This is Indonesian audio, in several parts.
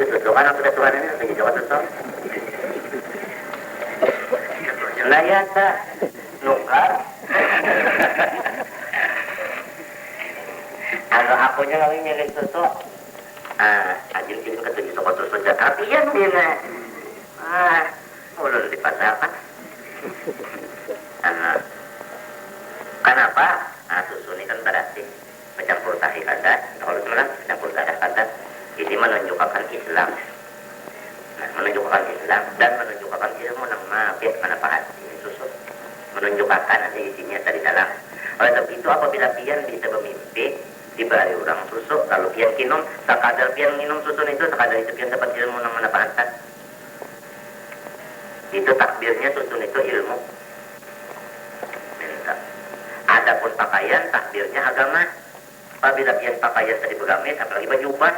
itu susu kan sudah Tuhan ini lagi jawab susu. Layata nukar. Kalau akunya lagi nyari susu, anjing itu ketemu sobat susu Jakarta ya dia. Mulai dipasarkan. Kenapa? Susu ini kan berarti mencampur tahi kata. Kalau sebenarnya mencampur tahi kata ini menunjukkan Islam. Menunjukkan Islam dan menunjukkan ilmu nama manfaat ini susu. Menunjukkan nanti isinya dari dalam. Oleh sebab itu apabila pian bisa bermimpi diberi orang susu, lalu pian minum, sekadar pian minum susu itu sekadar itu pian dapat ilmu nama manfaat. Itu takbirnya susu itu ilmu. Adapun pakaian takbirnya agama. Apabila pian pakaian tadi bergamis, apalagi baju ubah,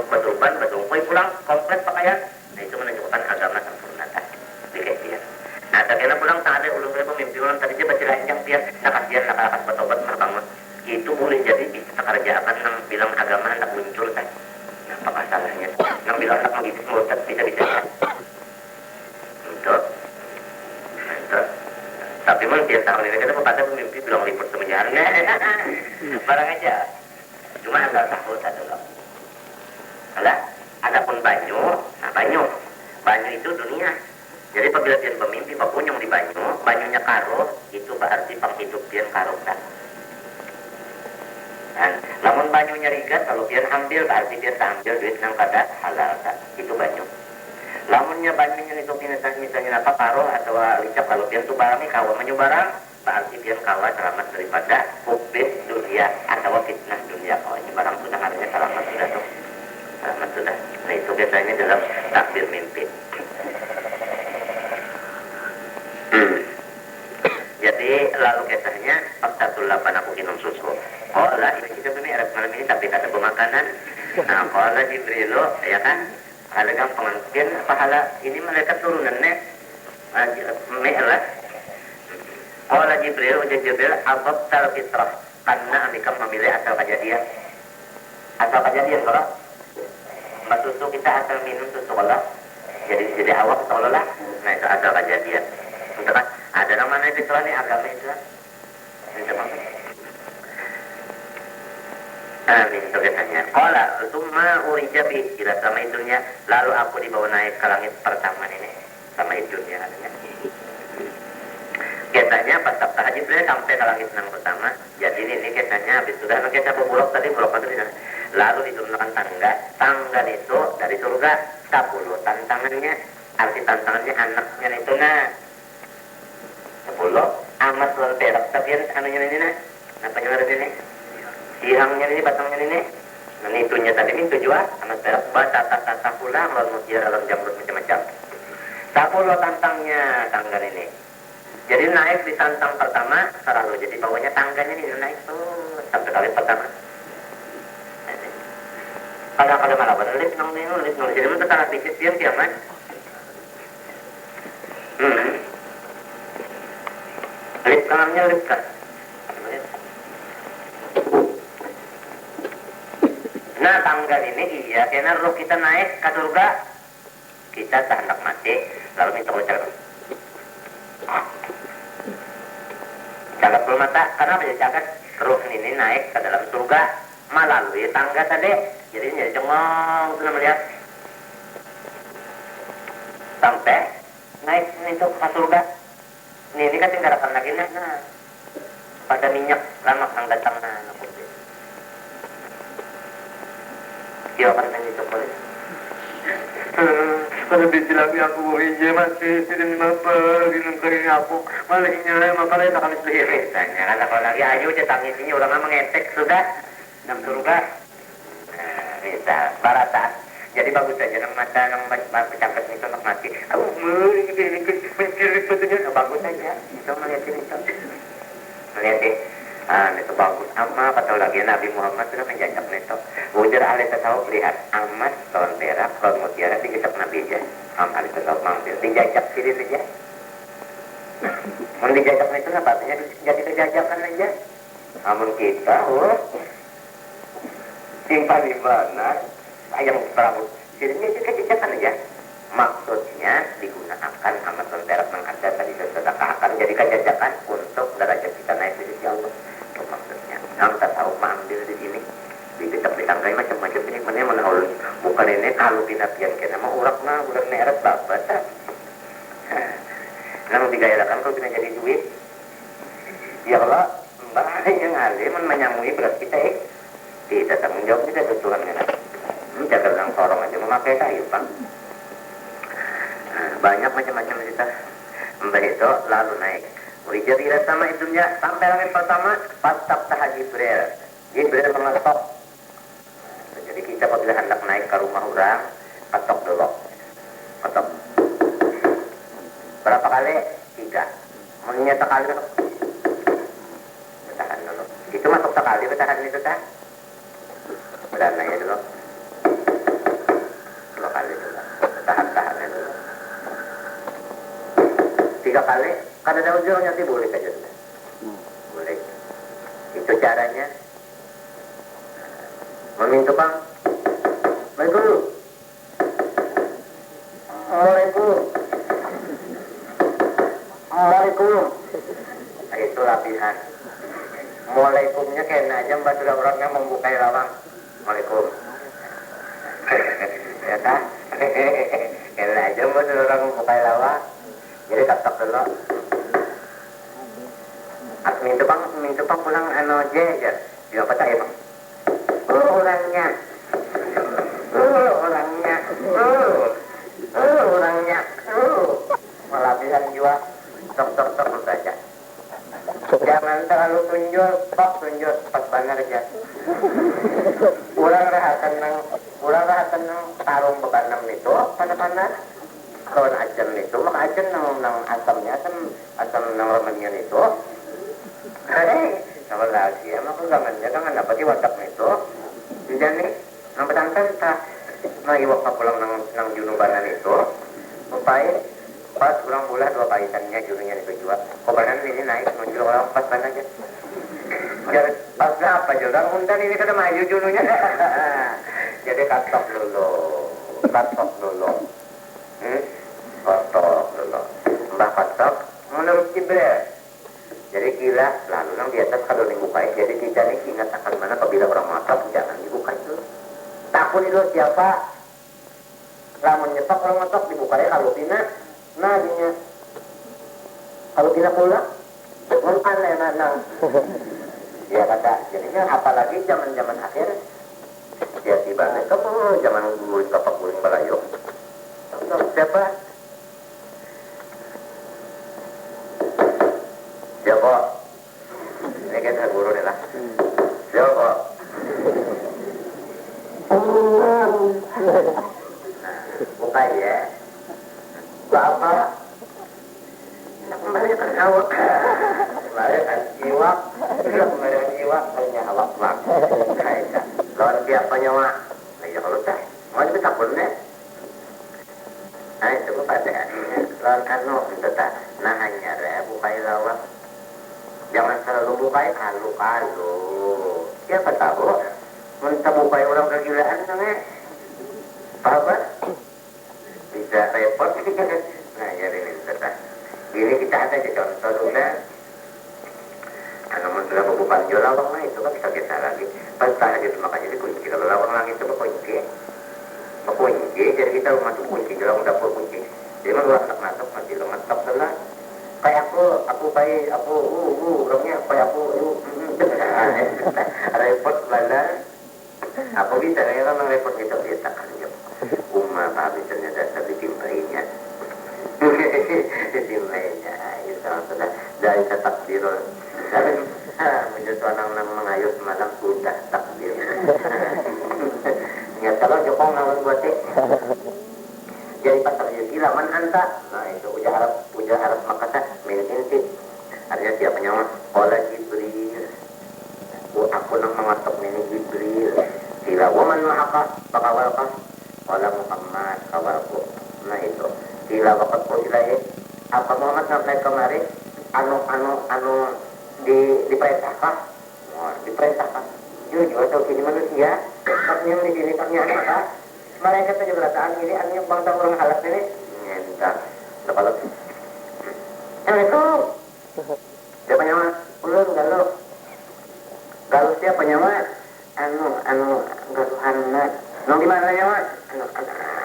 berturban, bertumpai pulang komplit pakaian, nah itu menunjukkan agama sempurna di kesian. Nah, karena pulang tak ada ulun mimpi ulang tadi dia baca ranjang pian, nakasian nakalakas bertobat merbangun. Itu boleh jadi bisa kerja akan nang bilang agama hendak muncul kan. Nah, apa salahnya? Nang bilang hendak menggigit mulut bisa-bisa ya. Untuk tapi memang tiap tahun ini kita pada mimpi bilang liput semenjarnya barang aja cuma agak takut satu loh. Kalau adapun banyu, nah banyu itu dunia. Jadi apabila dia bermimpi berkunjung di banyunya karo, itu berarti penghidup dia karo kan. Dan namun banyunya rigat, kalau dia ambil berarti dia ambil duit yang kada halal kan. Itu banyu. Lamunnya banyunya itu misalnya apa karo atau licap, kalau dia tuh barangnya kawa menyubarang, berarti dia kawa selamat daripada kubis dunia atau fitnah dunia. Kalau ini barang sudah harusnya selamat sudah tuh. Selamat sudah. Nah itu biasanya dalam takbir mimpi. Jadi lalu kisahnya Faktatullah panaku minum susu. Qala ini kita punya Arab malam ini tapi kata pemakanan. Nah qala Jibrilu ya kan. Ada yang pengantin pahala ini mereka turunannya Mi'raj. Qala Jibril ababtal fitrah karena amikam memilih asal kejadian. Asal kejadian kalau susu kita asal minum susu Allah. Jadi awak seolah-olah. Nah itu asal kejadian. Untuk kan ada namanya fitrah nih agama Islam. Itu maksudnya. Amin, itu katanya. Qala summa urijabi ila sama itunya, lalu aku dibawa naik ke langit pertama ini, sama itunya katanya. Katanya pas sabta haji beliau sampai ke langit yang pertama. Jadi ini katanya habis sudah kita bulok tadi di sana. Lalu diturunkan tangga itu dari surga 10 tantangannya. Arti tantangannya anaknya itu 10 amat luar berak tapi anunya ini apa yang ini? Sihangnya ini, batangnya ini. Nah itunya tadi ini tujuan anak berak tata pula lalu mutiara dalam jamrut macam-macam. 10 tantangnya tangga ini. Jadi naik di tantang pertama selalu jadi bawahnya tangganya ini naik tuh sampai kali pertama. Kalau malah berlip nong jadi itu cara pikir dia kiamat. Lip kanannya lip kan. Nah tangga ini iya karena roh kita naik ke surga kita tak hendak mati lalu minta ucap jagat belum mata karena apa ya jagat roh ini naik ke dalam surga melalui tangga tadi jadi ini cengong sudah melihat sampai naik itu ke surga ini kan tinggal akan lagi nah pada minyak lama yang datang kan itu boleh. Kalau disilami aku hijau masih tidak apa di negeri ini aku malah nyala malah tak kami sendiri. Tanya kan kalau lagi ayu dia tangisinya orang mengetek sudah dalam surga. Bisa barata. Jadi bagus saja nang mata nang bercakap itu nak mati. Aku ini mencuri betulnya bagus saja. Itu melihat itu. Melihat itu bagus. Amma kata lagi Nabi Muhammad sudah menjajak itu. Ujar ahli tasawuf lihat amat tahun perak kalau mutiara dijajak Nabi aja. Ahli tasawuf mampir dijajak sini saja. Mau dijajak itu apa? Artinya jadi kejajakan aja. Namun kita simpan di mana? ayam Prabu sirine cek-cekan aja. Maksudnya digunakan amat menterak mengada tadi sedekahkan jadi kejajakan untuk derajat kita naik di sisi Allah. Itu maksudnya. Nah, kita tahu mengambil di sini. Ditangkai macam-macam ini mana ulun bukan ini kalau pinapian kena mau urak mah udah neret babat. Nah, digayakan kalau kita jadi duit. Ya Allah, mbak yang alim menyamui berat kita tidak tanggung jawab kita Tuhan kan. Jaga lang sorong aja memakai kayu Pak. Banyak macam-macam kita. Mbak itu lalu naik. Wijabira sama itunya sampai langit pertama patap tahap Jibril mengetok. Jadi kita apabila hendak naik ke rumah orang, ketok dulu. Ketok. Berapa kali? 3. Maunya sekali bertahan dulu. Itu masuk sekali bertahan itu kan? Bertahan aja dulu. 2 kali dulu. Tahan-tahannya dulu. 3 kali. Kan ada ujungnya sih boleh saja dulu. Boleh. Itu caranya. Meminta Bang. Assalamualaikum. Waalaikumsalam. Itu latihan. Waalaikumnya kena aja mbak sudah orangnya membuka lawang. Waalaikum. Ya tak? Kena aja mbak sudah orang membuka lawang. Jadi tak dulu. Minta Bang pulang aja. Dia apa tak ya Bang? Orangnya. Melatihan jua. Tok saja. Jangan terlalu tunjul pas benar aja. Urang rahatan nang tarung bekanam itu panas. Kawan ajan itu maka ajan nang asamnya asam nang remennya itu. Kalau lagi maka jangan dapat di watak itu. Jadi nang petangkan tak nah iwak pulang nang junubanan itu. Upaya pas ulang bulan 2 kaitannya jurunya itu juga. Kobanan ini naik muncul orang pas ban aja. Jadi pas apa juga undan ini kada maju jurunya. Jadi katok dulu. Katok dulu. Mbak katok menurut Jibril. Jadi gila lalu nang di atas kalau dibukain jadi kita nih ingat akan mana apabila orang matok jangan dibuka itu. Takut itu siapa? Lamun nyetok orang matok dibukain kalau tina nadinya kalau tidak pulang aneh nang ya kata jadinya apalagi zaman akhir ya tiba-tiba kamu zaman guling kapak guling balayok siapa ini kita guru nih lah siapa buka ya Bapak kembalikan awak kembalikan jiwa hanya awak kaitan lawan siapa nyawa aja kalau tak mau itu tak boleh itu pada lawan anu itu tak nah hanya bukai lawan jangan selalu bukai kalu siapa tahu mentah bukai orang kegilaan sangat apa bisa repot nah jadi ini tetap ini kita ada contoh dulu namun sudah bukan jual lawang lah itu kan kita lagi pas aja makanya dikunci kalau lawang lagi itu kunci jadi kita masuk kunci dalam dapur kunci jadi mau masuk masih lemak lah kayak aku orangnya kayak aku repot bala aku bisa kan repot kita kan tapi ternyata ditimpainya itu sudah dari takdirul tapi menjadi orang mengayuh malam sudah takdir ya kalau Jepang lawan buat jadi pasal gila man anta nah itu ujar Arab makata min inti artinya siapa nyawa qala Jibril aku nang mengatok ini Jibril gila waman ma'aka pakawalka qala Muhammad kawarku nah itu gila wakat po sila apa Muhammad sampai kemarin anu diperintahkan diperintahkan jujur atau kini manusia taknya di sini taknya apa Mereka saja berataan ini anjing bangsa orang halak ini. Entah. Kalau Assalamualaikum. Siapa nyawa? Ulun galuh. Galuh siapa nyawa? Galuhanna. Nong di mana nyawa?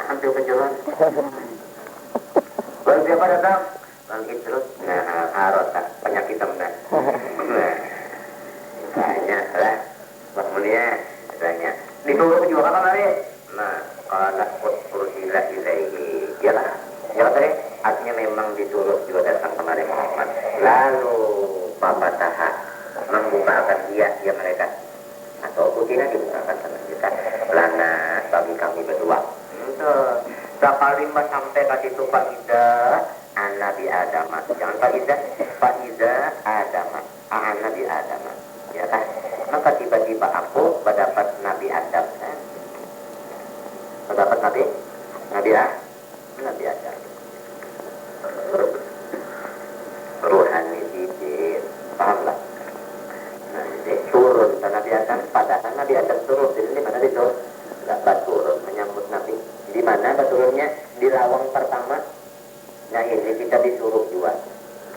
Hampir penjualan. Baru siapa datang? Bangkit terus. Nah, harus penyakit teman. Nah, kayaknya lah. Bang Mulia, katanya. Dituruh juga apa kali? Nah, kalau takut urusilah ilaihi. Yalah. Ya tadi artinya memang dituruh juga datang kemarin Muhammad. Lalu Bapak Taha membukakan dia mereka atau putina dibukakan sama kita. Lana bagi kami berdua. Sakalimba sampai ke situ Faiza Nabi Adam. Jangan Faiza Adam. Nabi Adam. Ya kan? Maka tiba-tiba aku mendapat Nabi Adam. Mendapat Nabi Adam. Ruhani didin. Pahamlah? Nah, ini turun ke Nabi Adam. Padahal Nabi Adam turun. Di mana itu? Dapat turun menyambut Nabi. Di mana turunnya? Di lawang pertama. Nah ini kita disuruh juga.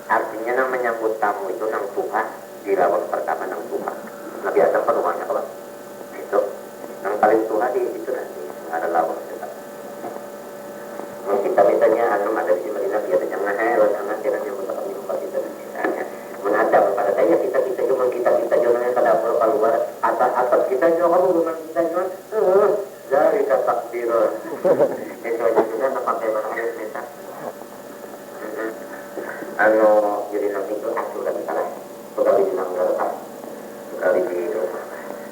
Artinya nang menyambut tamu itu nang Tuhan. Di lawang pertama nang Tuhan. Nabi Adam kan rumahnya kalau itu. Nang paling Tuhan di itu nanti. Ada lawang tetap. Kita mintanya ada di Madinah dia ada jangan heran jangan kiranya untuk menyukai kita dan misalnya menghadap kepada saya kita cuma kita jangan pada keluar atas kita juga kamu bukan kita juga dari kata takdir itu aja sudah pakai bahasa kita jadi nanti itu aku dan salah sekali bilang lepas sekali di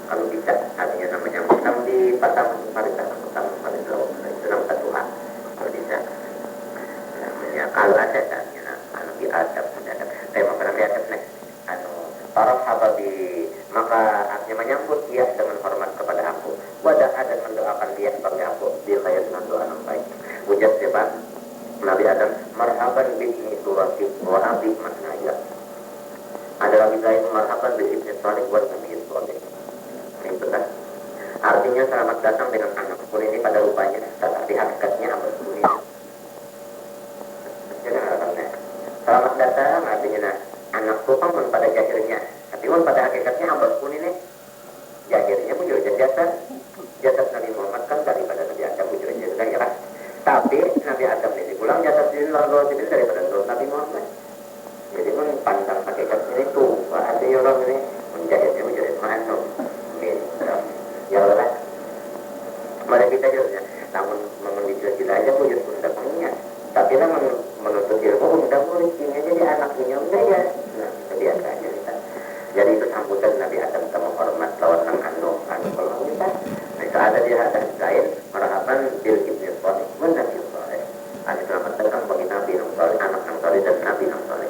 kalau bisa artinya namanya utang di patah pariwisata utang pariwisata itu namanya Tuhan kalau bisa namanya kalau ada tanya anak di adab tema pernah lihat nih para sahabat di maka artinya menyambut dia dengan hormat kepada aku wadah dan mendoakan dia bagi aku dia kaya dengan doa yang baik ujar sebab Nabi Adam marhaban bihi turati wa abi maknanya ada lagi lain marhaban bihi ibn Salih wa Nabi Salih itu kan artinya selamat datang dengan anak pun ini pada rupanya tetapi hakikatnya apa ini selamat datang artinya anak tukang pun pada jahirnya tapi pun pada hakikatnya abad pun ini jahirnya pun juga jasad Nabi Muhammad kan daripada Nabi Adam pun juga jasad ya kan tapi Nabi Adam ini pulang jasad ini lalu itu daripada Nabi Muhammad jadi pun pandang hakikatnya itu artinya orang ini menjahirnya pun jadi manusia ya Allah mereka kita juga namun menunjukkan aja pun juga undang-undangnya tapi lah menuntut ilmu undang-undangnya jadi anaknya udah ya nah itu biasa aja kita jadi itu sambutan Nabi Adam sama hormat lawan nang anu kalau kita nah itu ada di hadis lain marhaban bil ibni Salih wa Nabi Salih ada selamat datang bagi Nabi nang Salih anak nang Salih dan Nabi nang Salih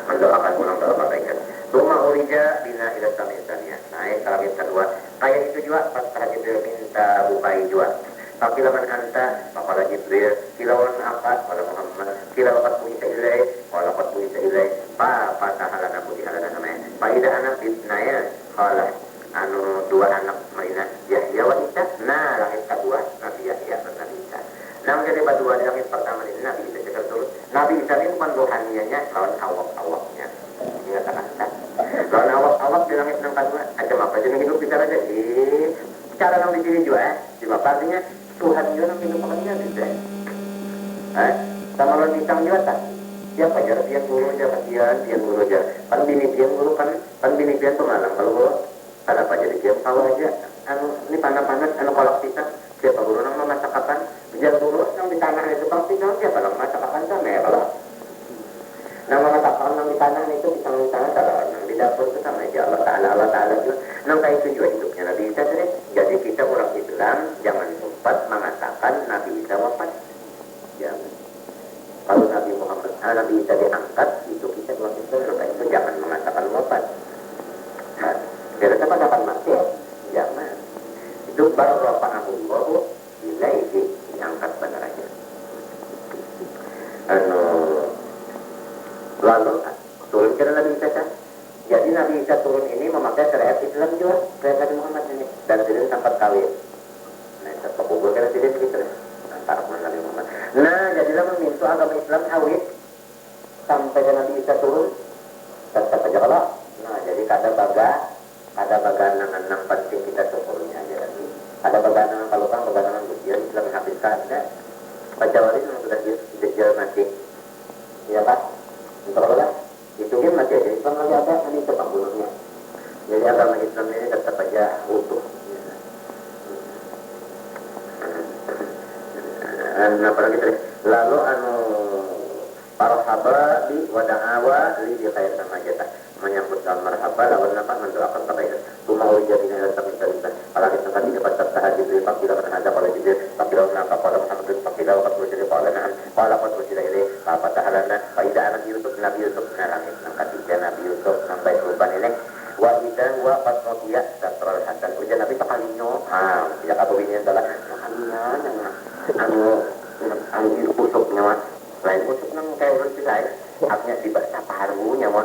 mendoakan ulang doa kebaikan rumah urija bina ila samisannya naik kalamin kedua kayak itu juga pas Jibril minta bukai juga tapi laman anta maka Jibril kilauan apa pada Muhammad kilauan puisa ilai kalau kat puisa ilai pa tahalana putih halana namanya pada anak fitnaya kalau dua anak Marina Yahya wanita nah langit kedua Nabi Yahya dan Nabi Isa nah menjadi dua di langit pertama ini Nabi Isa juga turun Nabi Isa ini bukan rohanianya lawan awak-awaknya ingat kan lawan awak-awak di langit yang kedua ada apa jadi hidup kita aja cara yang di sini juga cuma artinya Tuhan juga yang hidup makanya gitu sama orang bintang juga tak siapa aja dia guru aja dia guru aja kan bini dia guru kan bini dia pengalang kalau guru ada apa jadi dia tahu aja ini panas-panas kolak kita siapa guru yang memasak kapan dia guru yang di tanah itu pasti siapa yang memasak kapan sama ya kalau yang memasak kapan yang di tanah itu pisang di tanah kalau yang di dapur itu sama aja Allah Ta'ala juga nang kayak itu juga hidupnya Nabi Isa jadi kita orang Islam jangan sempat mengatakan Nabi Isa wafat jangan kalau Nabi Muhammad Nabi Isa diangkat itu kita orang Islam itu jangan mengatakan wafat kira-kira kapan mati jangan itu baru Rasulullah ilaihi diangkat benar aja lalu turun ke Nabi Isa kan jadi Nabi Isa turun ini memakai syariat Islam juga syariat Nabi Muhammad ini dan tidak sempat kawin nah itu kubur kan tidak jadi begitu ya. Antara Nabi Muhammad. Nah, jadilah memintu agama Islam awit sampai Nabi Isa turun. Tetap aja kalau. Nah, jadi ada bagangan penting kita syukurnya aja lagi. Ada bagangan kalau kan bagangan ujian Islam habis ada. Pajawari yang sudah dijajal mati. Iya Pak? Untuk apa? Itu kan masih ada Islam lagi ada ini cepat bunuhnya. Jadi agama Islam ini tetap aja utuh. Apalagi tadi lalu para sahabat di wada'awa li di khair sama jata menyambut marhaba lawan apa mendoakan kebaikan rumah jadinya dalam cerita apalagi tempat di depan tahajud di pakila berhadap pada jibril pakila napa pada Muhammad pakila waktu berjadi pada nahan pada waktu berjadi ini apa tahalana faida anak Nabi Yusuf nalangit angkat tiga Nabi Yusuf sampai kurban ini wa idan wa patrotia satral hasan ujian Nabi sekalinya tidak apa ini adalah sekalinya anu usupnya lain usuk nang kayak urut saya haknya dibaca separuh nyawa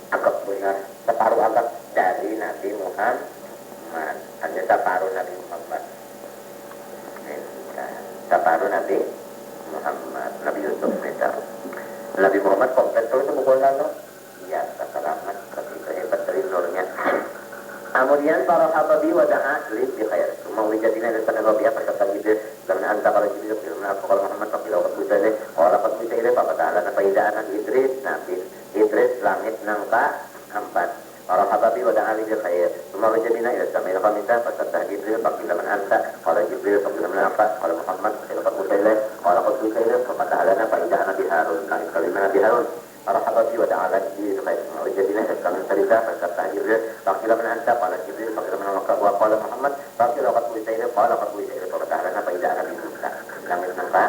agak benar separuh agak dari Nabi Muhammad hanya separuh Nabi Muhammad separuh Nabi Muhammad Nabi Yusuf beda Nabi Muhammad komplit itu bukan lalu ya selamat ketika hebat dari nurnya. Kemudian para sahabat wada'a li bi khair. Semua wijadina dan pada Nabi apa kata Jibril dan anta kalau Jibril firman apa kalau Muhammad tapi lawan kita ini orang apa kita ini apa taala apa idaan Idris Nabi Idris langit nangka empat. Para sahabat wada'a li bi khair. Semua wijadina dan sama yang minta kata Jibril bagi lawan anta kalau Jibril bagi lawan apa kalau Muhammad kalau kita ini kalau kita ini apa taala apa idaan Nabi Harun langit kalimat Nabi Harun. Para sahabat wada'a li bi khair. Wijadina kami cerita kata Jibril Fakir mana anta pada Jibril, fakir mana maka wa qala Muhammad, fakir waqad wisaila qala qad wisaila perkataan apa tidak Nabi Musa. Langit nampak?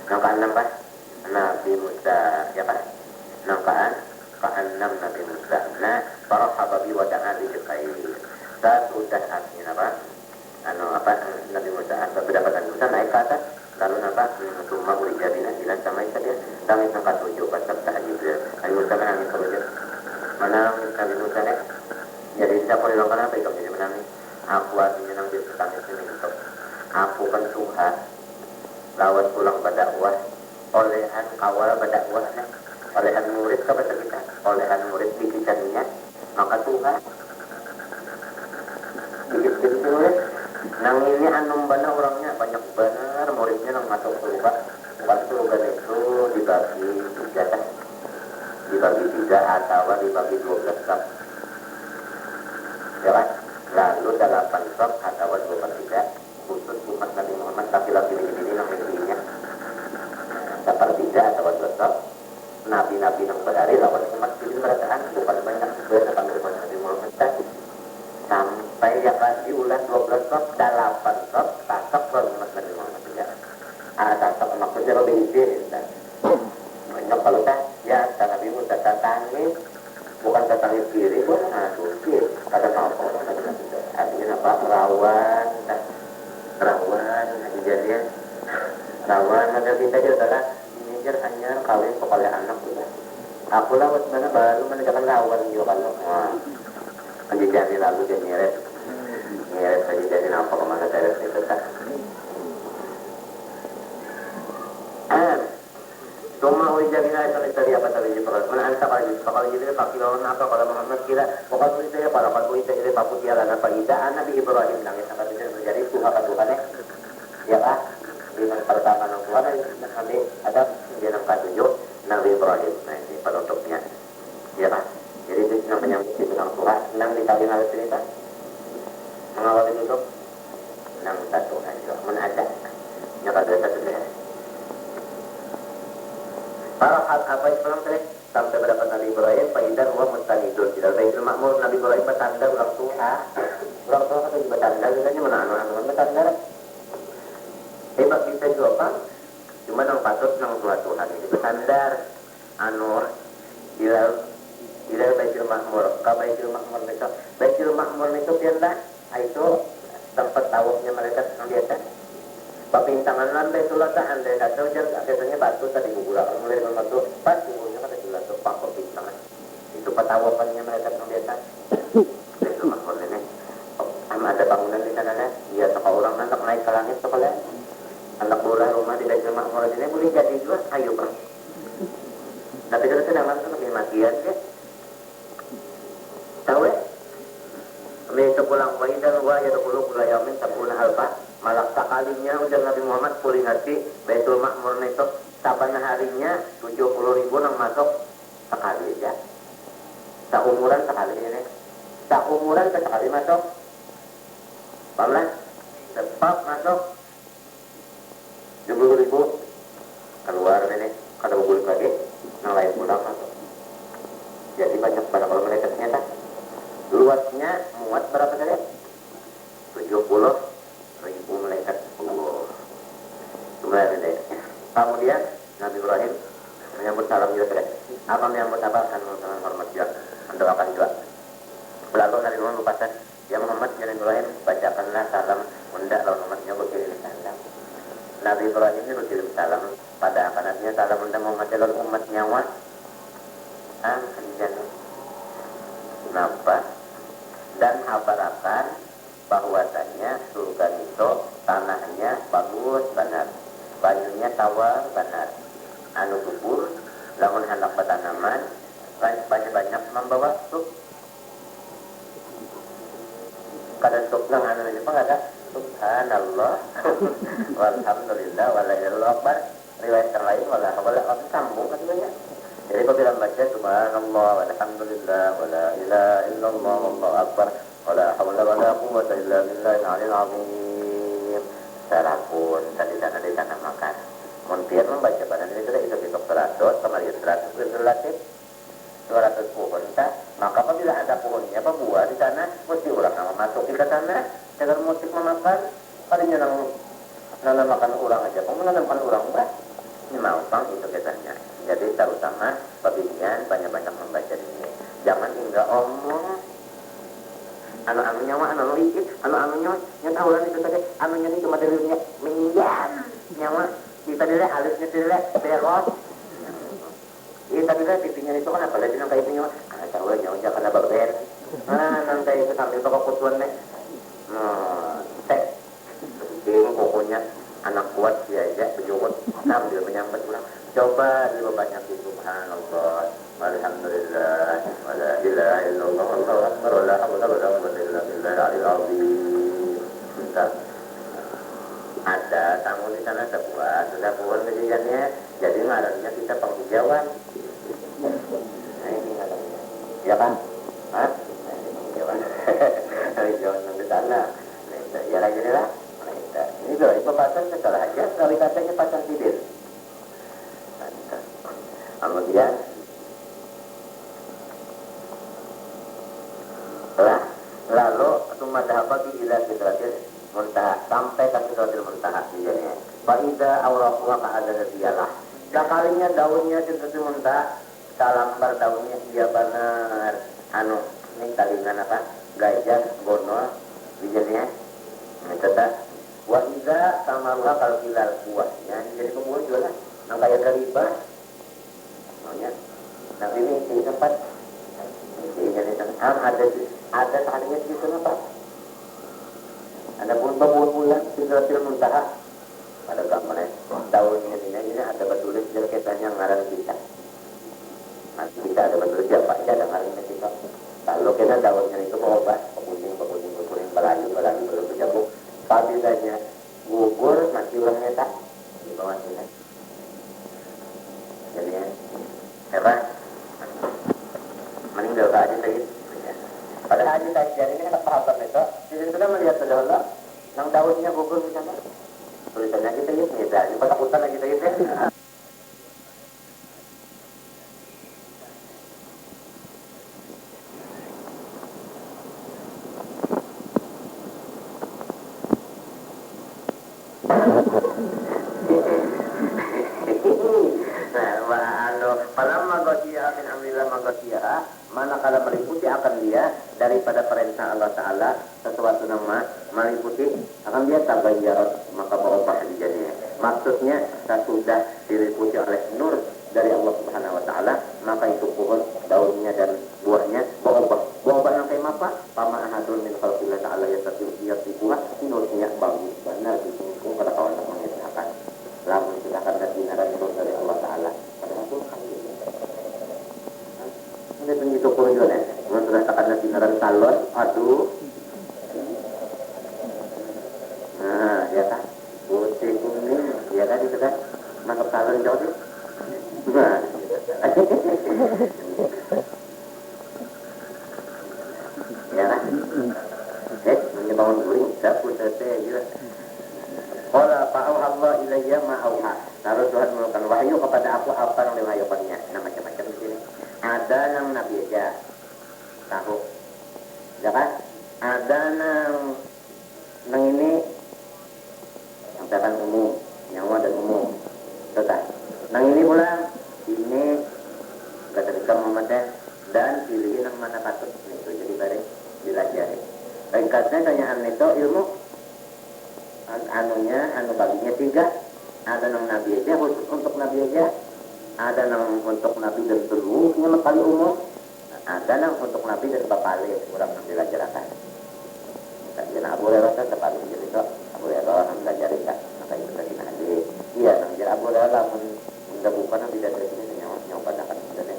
Nampak nampak? Nabi Musa, ya Pak? Nampak? Ka'annam Nabi Musa. Nah, para hababi wada'a li khair. Sudah artinya apa? Apa Nabi Musa berdapatan Musa naik ke atas lalu nampak rumah ulijah binan sama itu dia langit nampak tujuh pasal Jibril. Nabi Musa kan angin kemudian mana Nabi Musa nih jadi tidak boleh lakukan apa itu jadi menang aku artinya nang di petani sini untuk aku kan Tuhan lawan pulang berdakwah olehan kawal berdakwah olehan murid kepada kita olehan murid bikisannya maka Tuhan bikin murid nang ini anum bana orangnya banyak benar muridnya nang masuk surga surga itu dibagi tiga atau dibagi 12 sab ya kan? Lalu 8 sab atau 23 khusus umat Nabi Muhammad tapi lagi ini namanya sepertiga atau 2 sab nabi-nabi yang berari lawan umat ini berataan bukan banyak berataan umat Nabi Muhammad sampai ya kan diulang 12 sab 8 sab tatap umat Nabi Muhammad ya tatap maksudnya lebih banyak kalau ya Nabi Musa datangi bukan datangi kiri pun kiri kata apa artinya apa rawan kejadian rawan ada kita juga adalah ini hanya kawin kepala anak juga aku lawat mana baru menegakkan rawan juga kalau kejadian lalu dia nyeret kejadian apa kemana saya itu tak Tuma ulijabina itu tadi apa tadi jepang. Mana anta kalau jadi pakai lawan apa kalau Muhammad kira pokoknya saya para pakui saya pakai dia lana pada Nabi Ibrahim langit apa itu terjadi Tuhan Tuhan ya Pak dengan pertama Tuhan Nabi ada dia nangkat tujuh Nabi Ibrahim nah ini penutupnya ya Pak jadi itu namanya itu Tuhan nang dikali hal cerita mengawal itu nang satu aja mana ada nyata satu ya para apa Islam tadi sampai berdapat Nabi Ibrahim faidan wa mustanidun di dalam Baitul Ma'mur Nabi Ibrahim bertanda orang tua itu bertanda sebenarnya mana anu bertanda hebat bisa juga cuma yang patut yang tua Tuhan ini bersandar di dalam Baitul Ma'mur Baitul Ma'mur itu biarlah itu tempat tawafnya mereka yang biasa papintangan lantai sulata andai kata hujan biasanya batu tadi gugura mulai dengan batu pas gugurnya kata sulata pangkor pintangan itu petawapannya mereka yang biasa itu makmur ini ada bangunan di sana dia suka orang nanti naik ke langit itu lebih matian ya. Tahu ya? Kami sepulang waidan wa yadkhulu kulla yaumin sab'una alfa. Malah sekalinya ujar Nabi Muhammad kulih hati Baitul Ma'mur itu saban harinya 70.000 nang masuk sekali aja. Seumuran sekali ini. Seumuran sekali masuk. Paham? Sebab masuk 70.000 keluar ini kada boleh lagi nang lain pulang masuk. Jadi banyak pada kalau mereka ternyata luasnya muat berapa saja? 70.000 malaikat. Kemudian deh. Kemudian Nabi Ibrahim menyambut salam juga sudah. Apa menyambut apa kan dengan hormat juga, mendoakan juga. Lalu Nabi Muhammad berpesan, ya Muhammad ya Nabi Ibrahim bacakanlah salam hendak lawan umatnya berkirim salam. Nabi Ibrahim ini berkirim salam pada anak-anaknya salam hendak Muhammad lawan umat nyawa. Kenapa? Dan habarakan bahwasanya surga itu tanahnya bagus benar, banyunya tawar benar, anu subur, lamun hendak bertanaman banyak-banyak membawa sup. Kadang sup nang anu itu ada subhanallah walhamdulillah wala ilaha akbar. Riwayat yang lain wala sambung katanya. Jadi apabila membaca subhanallah walhamdulillah wala ilaha illallah wallahu akbar wala haula wala quwwata illa billahil aliyil azim. Sarapun tadi sana makan. Montir membaca pada ini sudah itu besok 100 kemarin 100 relatif 200 pohon tak. Maka apabila ada pohonnya apa buah di sana mesti orang masuk ke sana agar musik memakan kalinya nang makan orang aja. Kamu menanamkan orang enggak? Ini mau bang itu kisahnya. Jadi terutama pembinaan banyak-banyak membaca ini. Jangan hingga omong anu nyawa anu licik anu nyawa tahu lah itu tadi anu nyawa itu materialnya minjam nyawa kita dilihat alisnya dilihat beros. Ini tadi lah pipinya itu kan apa lagi nang kayak nyawa karena tahu lah nyawa jangan ada ber. Nang kayak itu sambil toko kutuan deh. Teh. Ini pokoknya anak kuat dia aja berjumut sambil menyambut pulang. Coba dulu banyak di subhanallah walhamdulillah wala ilaha illallah wallahu akbar wala haula wala quwwata illa billahil aliyil azim. Bentar. Ada tamu di sana sebuah sudah pohon kejiannya jadi ngarannya kita penghijauan. Nah ini ngarannya. Ya kan? Hah? Nah ini penghijauan. Penghijauan di sana. Ya lagi lah. Ini sudah pasang setelah aja sekali katanya pasang tidur. Kemudian lalu madhaba ila sidratil muntaha sampai ke sidratil muntaha dijadinya. Faida awraquha ka'adana diyalah. Sekalinya daunnya sidratil muntaha salambar daunnya dia benar anu ini kalingan apa? Gajah gono dijadinya. Metode wa idza samaruha kalau hilal buahnya jadi kemudian juga nang kaya gariba namanya nah ini di tempat ini jadi tempat ada tadinya di sana Pak ada bulan di Sidratil Muntaha pada gambarnya daunnya ini ada bertulis jeleketanya ngaran kita nanti kita ada bertulis siapa aja ada ngarannya kita kalau kita daunnya itu obat kuning belayu belum berjabung apabila gugur masih orang neta di bawah sini jadi hebat meninggal ke Haji Said pada Haji Said jadi ini kan perhatian itu jadi sudah melihat saudara nang daunnya gugur di sana tulisannya Haji Said neta di kota Haji Said ya. Manakala meliputi akan dia daripada perintah Allah Ta'ala sesuatu nama meliputi akan dia tabayyarat maka berubah dijadinya. Maksudnya sudah diliputi oleh nur dari Allah Subhanahu Wa Ta'ala maka itu pohon daunnya dan buahnya berubah yang kayak apa? Pama ahadun min khalqillah Ta'ala yasatibuha nurnya bagus benar disingkung pada kawan yang mengisahkan lamun kita akan dinaran nur dari Allah Ta'ala pada itu jalan salon, aduh. Nah, ya kan, putih kuning, ya kan itu kan, masuk salon jauh sih. Nah, ya kan, bangun guring, dapur selesai juga. Qala fa'auha ilayya ma auha. Lalu Tuhan menurunkan wahyu kepada aku apa yang diwahyukannya. Nah, macam-macam di sini. Ada yang Nabi aja tahu, ya kan? Ada yang ini yang tentang umum, nyawa dan umum. Sudah. Nang ini pula ini kata kita Muhammadnya dan pilihin yang mana patut itu jadi bareng dilajari. Ringkasnya tanyaan itu ilmu anu baginya 3. Ada yang Nabi aja khusus untuk Nabi aja, ada yang untuk Nabi dan seluruhnya kali umum, ada yang untuk Nabi dan bapali kurang dilajarkan. Kajian Abu Hurairah tepat menjadi itu Abu Hurairah yang belajar itu maka itu tadi nanti iya nang Abu Hurairah bukan yang tidak dari sini nyawa akan sebenarnya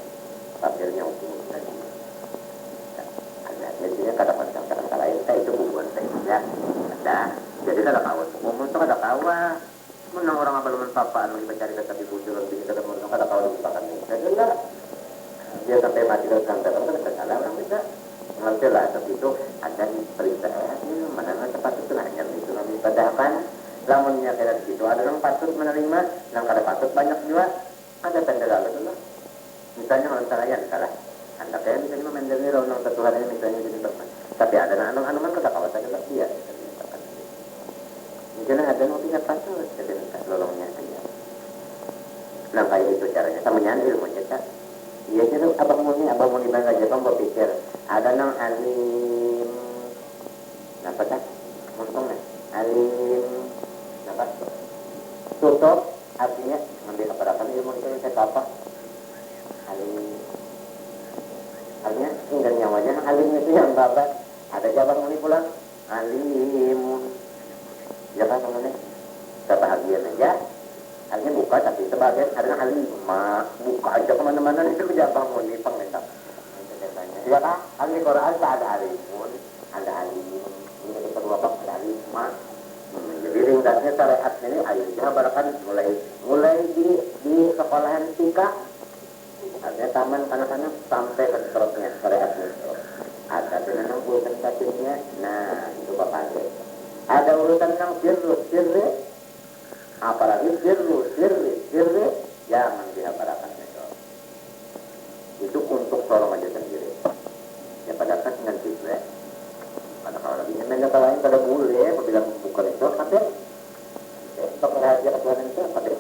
tafsirnya untuk tadi ada jadinya kata-kata lain saya itu bukan saya ya ada jadi ada kawan umum itu ada kawan menang orang apa lemen papaan lagi mencari kata bujur lebih kita menang ada kawan lupakan ini jadi enggak dia sampai mati dengan kanker kan salah orang bisa mengerti lah tapi itu ada perintah mana cepat itu hanya itu nabi padahal lamunnya kayak gitu ada yang patut menerima yang kada patut banyak juga ada tanda lalu dulu misalnya kalau saya salah anda kayak misalnya mendeli orang Tuhan ini misalnya jadi teman tapi ada anu kan kata kawan saja dia misalnya ada yang tidak patut jadi lolongnya aja nah kayak itu caranya sama nyanyi ilmu cetak iya jadi abang muni bangga aja kamu berpikir ada nang alim apa tak ngomongnya alim apa tutup artinya mengambil keperakan ilmu itu saya apa alim artinya tinggal nyawanya alim itu yang babat ada jabang muni pulang alimun ya kan teman-teman kebahagiaan aja artinya buka tapi sebagian ada alim buka aja kemana-mana itu jabang muni pengentak ya kan ahli Quran ada alimun ada alimun ini kedua bab ada alimah jadi ringkasnya syariat ini ayatnya barakan mulai di sekolahan tika artinya taman kanak-kanak sampai ke seterusnya syariat itu ada dengan urusan kacilnya nah itu bapak ada urusan yang sirri apalagi sirri jangan dihaparakan itu untuk seorang aja sendiri ya pada kan dengan juga pada kalau lagi nyemennya kalau lain pada boleh apabila bukan itu tapi untuk rahasia Tuhan itu apa deh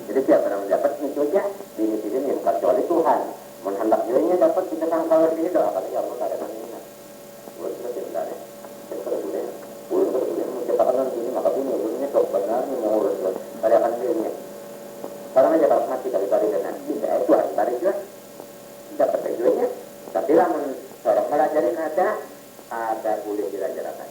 jadi siapa yang mendapat itu aja ini yang kecuali Tuhan menghendak dirinya dapat kita sangkal ini doa apalagi Allah tak ada namanya buat kita tidak ada kalau boleh menciptakan ini maka ini sok benar mengurus pada akan dirinya sekarang aja kalau mati dari dan tidak itu harus tarik juga dapat tujuannya tapi lah seorang melajari ada boleh dilajarkan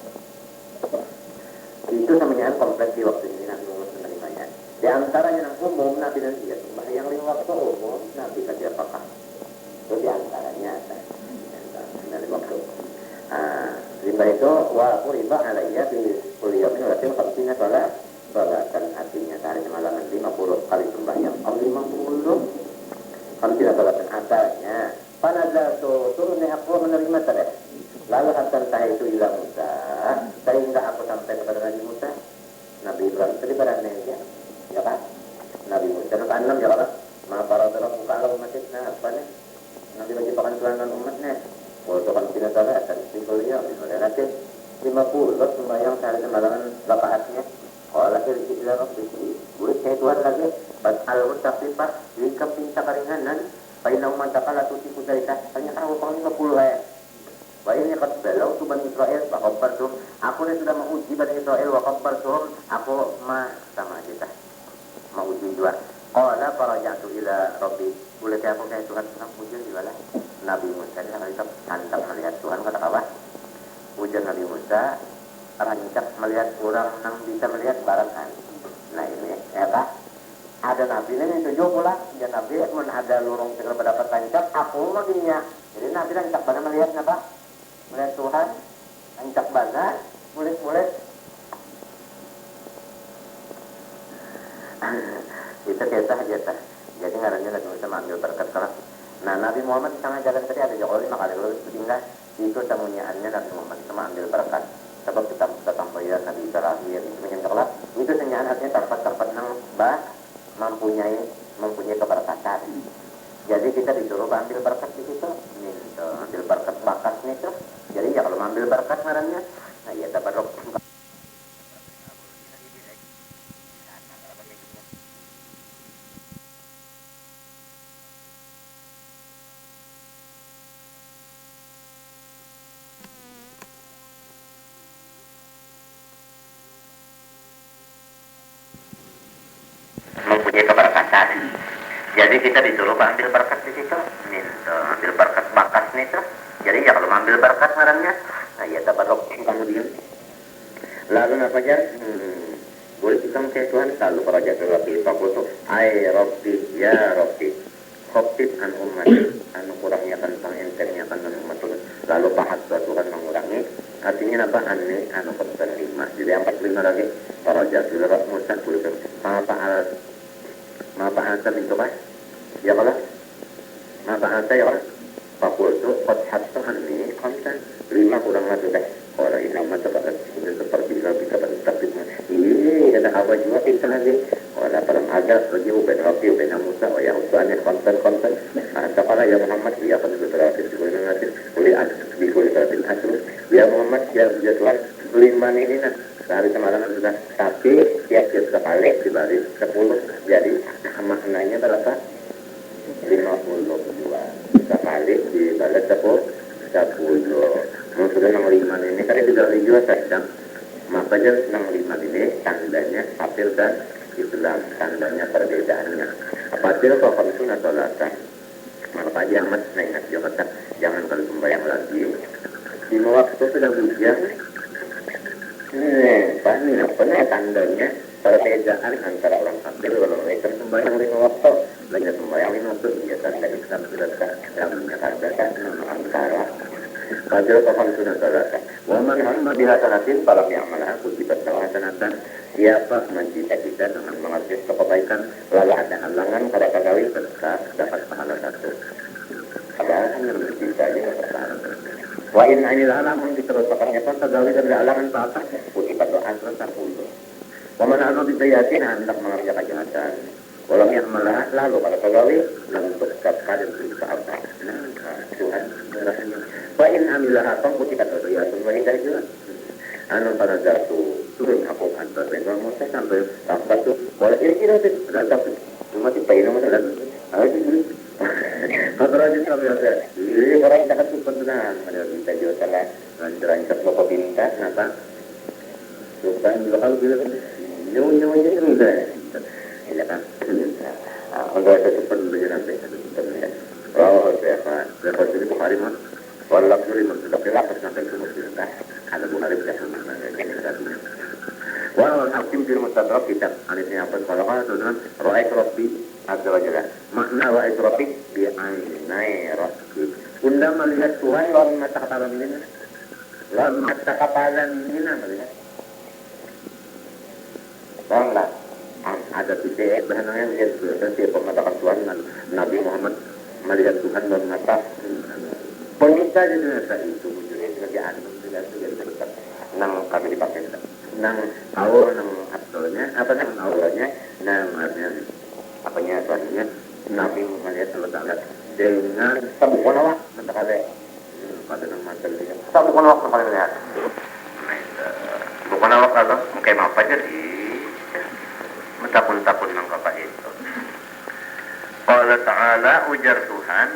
itu namanya kompleks di waktu ini nanti umum menerimanya di antaranya yang umum nabi dan dia yang lima waktu umum nabi kasih apakah itu di antaranya dari waktu riba itu wa riba alaiya di kuliah ini berarti kamsinya sholatkan artinya sehari malam 50 kali sembahyang 50 kami tidak sholatkan asalnya pada turunnya aku menerima tadi lalu hatta itu ila Musa sehingga aku sampai kepada Nabi Musa Nabi Ibrahim tadi pada ya ya kan Nabi Musa yang ke-6 ya kan ma para dalam buka alam umatnya apa nih Nabi bagi pakan tuanan umatnya waktu kan tidak salah akan kuliah misalnya nanti 50 sembahyang sehari malam rakaatnya kalau lagi ila Rabbi boleh saya Tuhan lagi al-mutafifah jika pinta keringanan painau mantakala tusiku dari kasanya tahu pang 50 wa ini qad balau tu Bani Israel wa qabbartum aku ini sudah menguji Bani Israel wa qabbartum aku sama kita menguji juga qala farajatu ila Rabbi boleh saya aku kayak Tuhan sedang ujian di mana Nabi Musa dia rancak hantam melihat Tuhan kata apa ujian Nabi Musa rancak melihat orang yang bisa melihat barangan nah ini ya Pak ada nabi ini tujuh pula ya nabi mun ada lorong segala mendapat tancap aku maginya jadi nabi tancap pada melihat apa melihat Tuhan ancak bana mulit-mulit itu kita jadi ngarannya lagi bisa ambil berkat kalah. Nah Nabi Muhammad di tengah jalan tadi ada Jokowi makanya lalu tinggal itu temuannya Nabi Muhammad sama ambil berkat sebab kita sampaikan Nabi terakhir itu menyentuhlah itu senyaan artinya terpat nang mempunyai keberkatan. Jadi kita disuruh ambil berkat di situ, nih, ambil berkat bakas nih tuh. Jadi ya kalau ambil berkat ngarannya, nah ya dapat rok. Mempunyai keberkatan. Jadi kita disuruh ambil berkat di situ, nih, ambil berkat bakas nih tuh. Jadi ya kalau ambil berkat ngarannya, nah ya dapat rok kemudian. Lalu apa aja? Boleh kita mengkait Tuhan selalu para jatuh Rabbi Fakultu ay Rabbi ya Rabbi khotib an umat anu kurangnya tentang enternya tentang umat lalu pahat Tuhan mengurangi artinya apa aneh anu penerima jadi 45 lagi para jatuh Rabbi Musa boleh apa answer itu pak ya kalau apa answer ya kalau Fakultu khothat Tuhan ini konten 5 kurang lagi deh orang ini nama seperti Rabbi ini ada apa juga kita lagi wala perang agar lagi uben Rabbi uben Musa wa ya usane konten kepala ya Muhammad ya akan berarti sebelum ngasih boleh dikulit hasil ya Muhammad ya Tuhan 5 ini nah sehari semalam sudah tapi tiap sekali dibagi 10 jadi maknanya berapa 52 sekali dibalik 10 maksudnya 65 ini kan tidak juga sedang makanya 65 ini tandanya kafir dan Islam tandanya perbedaannya apabila kafir itu nasolatan maka jangan ingat jangan kalau sembahyang lagi di waktu sudah hujan apa tandanya perbedaan antara orang kafir dan orang Islam sembahyang 5 waktu lagi sembahyang 5 waktu ya tanda Islam sudah dalam menyatakan antara Fajr kafan sunnah salatan. Wa man hamma biha sanatin falam ya'malha kutibat lahu hasanatan. Siapa mencita-cita dengan mengerti kebaikan lalu ada halangan pada kagawi dapat pahala 1. Padahal hanya bercinta aja dapat pahala. Wa in anil halaman diteruskan apa kagawi dan halangan pahala kutibat lahu hasanatan 10. Wa man anu bisayatin hendak mengerjakan kejahatan. Walau yang malah lalu pada kagawi lalu berkata dan berkata apa? Tuhan berahnya. Wain amilah apa kutikat atau ya semua ini dari juga. Anu pada jatuh turun aku antar dengan Musa sampai tuh boleh kira-kira sih datang cuma tipe ini mana dan ayo dulu. Kalau aja sampai ada. Ini orang dekat tuh benar ada minta jual salah lancar pokok bintang apa? Bukan kalau bilang nyonya ini udah. Ini kan untuk itu cepat belajar sampai sebenarnya. Oh, siapa? Siapa jadi Bukhari mah? Walau suri sudah pelak sampai ke Muslim dah. Ada Bukhari sudah sama dengan walau hakim fil mustadrak kitab hadisnya apa kalau kan dengan ra'ait rabbi azza wa jalla. Makna ra'ait rabbi bi ainai rabbi. Undang melihat Tuhan lawan mata kapalan ini. Lawan mata kapalan ini melihat. Bangla ada titik sebenarnya lihat dan siapa mengatakan Tuhan Nabi Muhammad melihat Tuhan dalam mata penita jenazah itu wujudnya kerjaan tidak besar nang kami dipakai nang aur nang abdolnya apa nang aurnya nang apanya tuannya Nabi Muhammad SAW dengan sabukon awak mentakale pada nang mantel dia sabukon awak paling lihat bukan awak kalau mungkin apa jadi takun-takun nang kapa itu. Qala ta'ala ujar Tuhan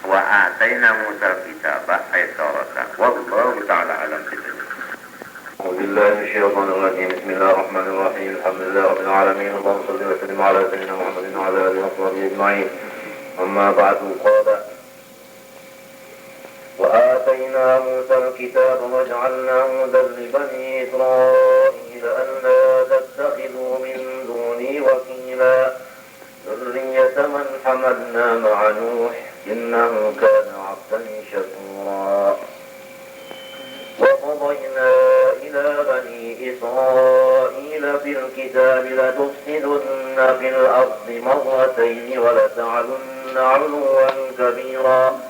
wa ataina Musa al-kitaba ayat wallahu ta'ala alam bidzalik. Alhamdulillah syaitanir rajim. Bismillahirrahmanirrahim. Alhamdulillah rabbil alamin. Allahumma shalli wa sallim ala sayyidina Muhammadin wa ala alihi wa sahbihi ajma'in. Amma ba'du qala wa ataina Musa al-kitaba wa ja'alnahu hudan li bani Israil alla tattakhidhu min duni wakila ذرية من حملنا مع نوح إنه كان عبدا شكورا قضينا إلى بني إسرائيل في الكتاب لتفسدن في الأرض مرتين ولتعلن علوا كبيرا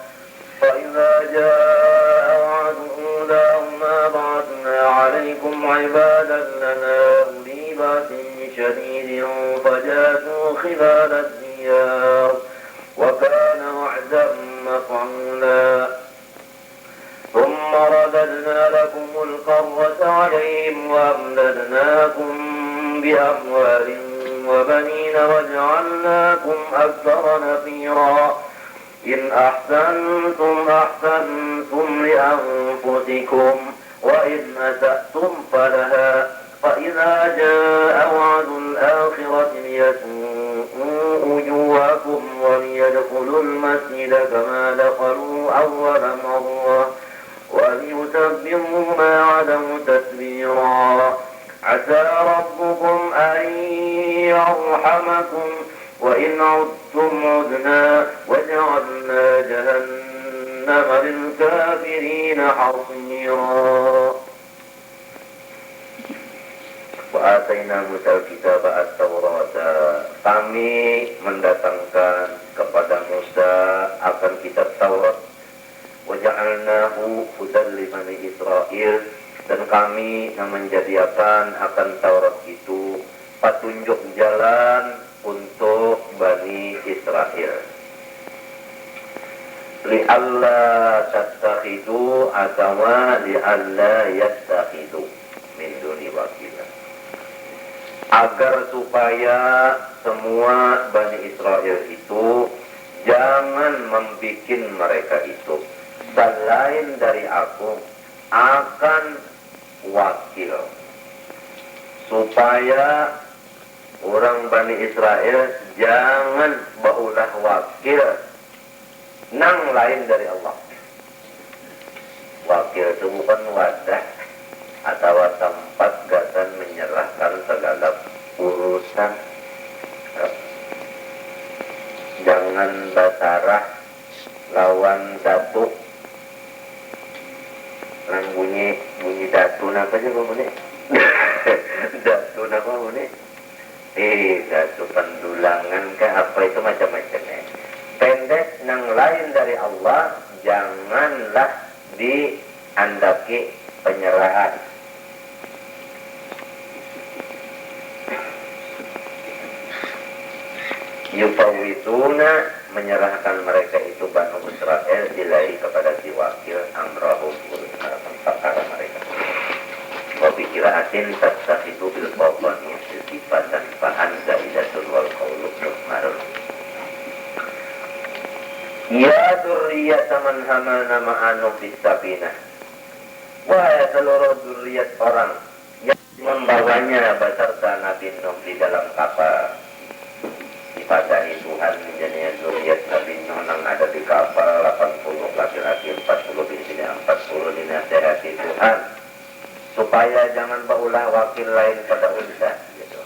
فإذا جاء وعد أولاهما بعثنا عليكم عبادا لنا أولي بأس شديد فجاسوا خلال الديار وكان وعدا مفعولا ثم رددنا لكم الكرة عليهم وأمددناكم بأموال وبنين وجعلناكم أكثر نفيرا إن أحسنتم أحسنتم لأنفسكم وإن أسأتم فلها فإذا جاء وعد الآخرة ليسوءوا وجوهكم وليدخلوا المسجد كما دخلوا أول مرة وليتبروا ما عدوا تتبيرا عسى ربكم أن يرحمكم وإن عدتم عدنا وجعلنا جهنم للكافرين حصيرا Wa'ataina Musa kitab at-Taurat. Kami mendatangkan kepada Musa akan kitab Taurat. Wa ja'alnahu hudan li bani Israil, dan kami yang menjadikan akan Taurat itu petunjuk jalan untuk Bani Israel. Li'alla tattakhidu atau li'alla yattakhidu min duni wakila, agar supaya semua Bani Israel itu jangan membikin mereka itu selain dari aku akan wakil, supaya orang Bani Israel jangan baulah wakil nang lain dari Allah. Wakil itu bukan wadah atau tempat gasan menyerahkan segala urusan. Jangan basarah lawan datu. Nang bunyi datu apa sih bunyi? Datu apa bunyi? Datu pendulangan ke apa itu macam-macamnya. Pendek nang lain dari Allah janganlah diandaki penyerahan. Yufawwiduna, menyerahkan mereka itu Banu Israel ilahi kepada si wakil amrahum, urusan perkara mereka. Wa bi qira'atin tattakhidhu bil qawani sifatan fa anza idatul wal qawlu marun. Ya dzurriyyata man hamalna ma'anu fis safinah. Wahai seluruh dzurriyyat orang yang membawanya beserta Nabi Nuh di dalam kapal. Dipadai Tuhan menjadinya dzurriyyat Nabi Nuh yang ada di kapal 80 laki-laki, 40 bini, 40 dinasehati Tuhan supaya jangan baulah wakil lain pada unta gitu.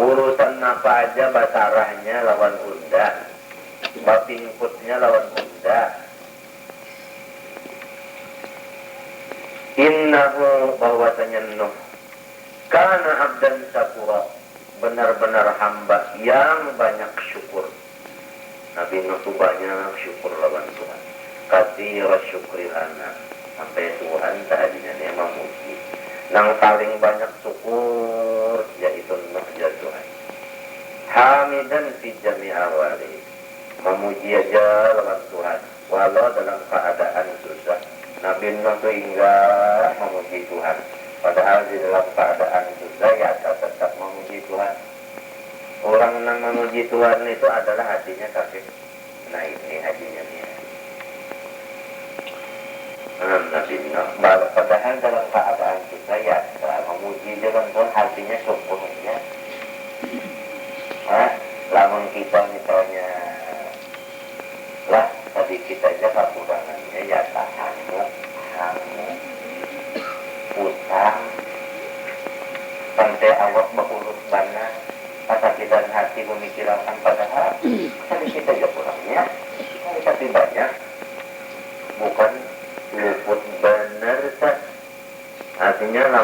Urusan apa aja basarahnya lawan unta, bapingkutnya lawan unta. Innahu, bahwasanya Nuh kana abdan syakura, benar-benar hamba yang banyak syukur. Nabi Nuh itu banyak syukur lawan Tuhan. Katsira syukri lana, sampai Tuhan tadinya dia memuji. Yang paling banyak syukur yaitu Nuh ya Tuhan. Hamidan fi jami' awali, memuji aja lawan Tuhan walau dalam keadaan susah. Nabi Nuh itu hingga memuji Tuhan, padahal di dalam keadaan susah ya tetap memuji Tuhan. Orang yang memuji Tuhan itu adalah hatinya kafir. Nah ini hatinya dia. Nabi Nuh padahal dalam keadaan susah ya memuji dengan Tuhan, hatinya syukur ya. Lamun kita misalnya lah tadi kita aja kekurangannya ya tahanmu, utang, sampai awak berurus bana, kesakitan hati memikirkan padahal tadi kita aja kurangnya, tapi banyak, bukan luput benar tak umumnya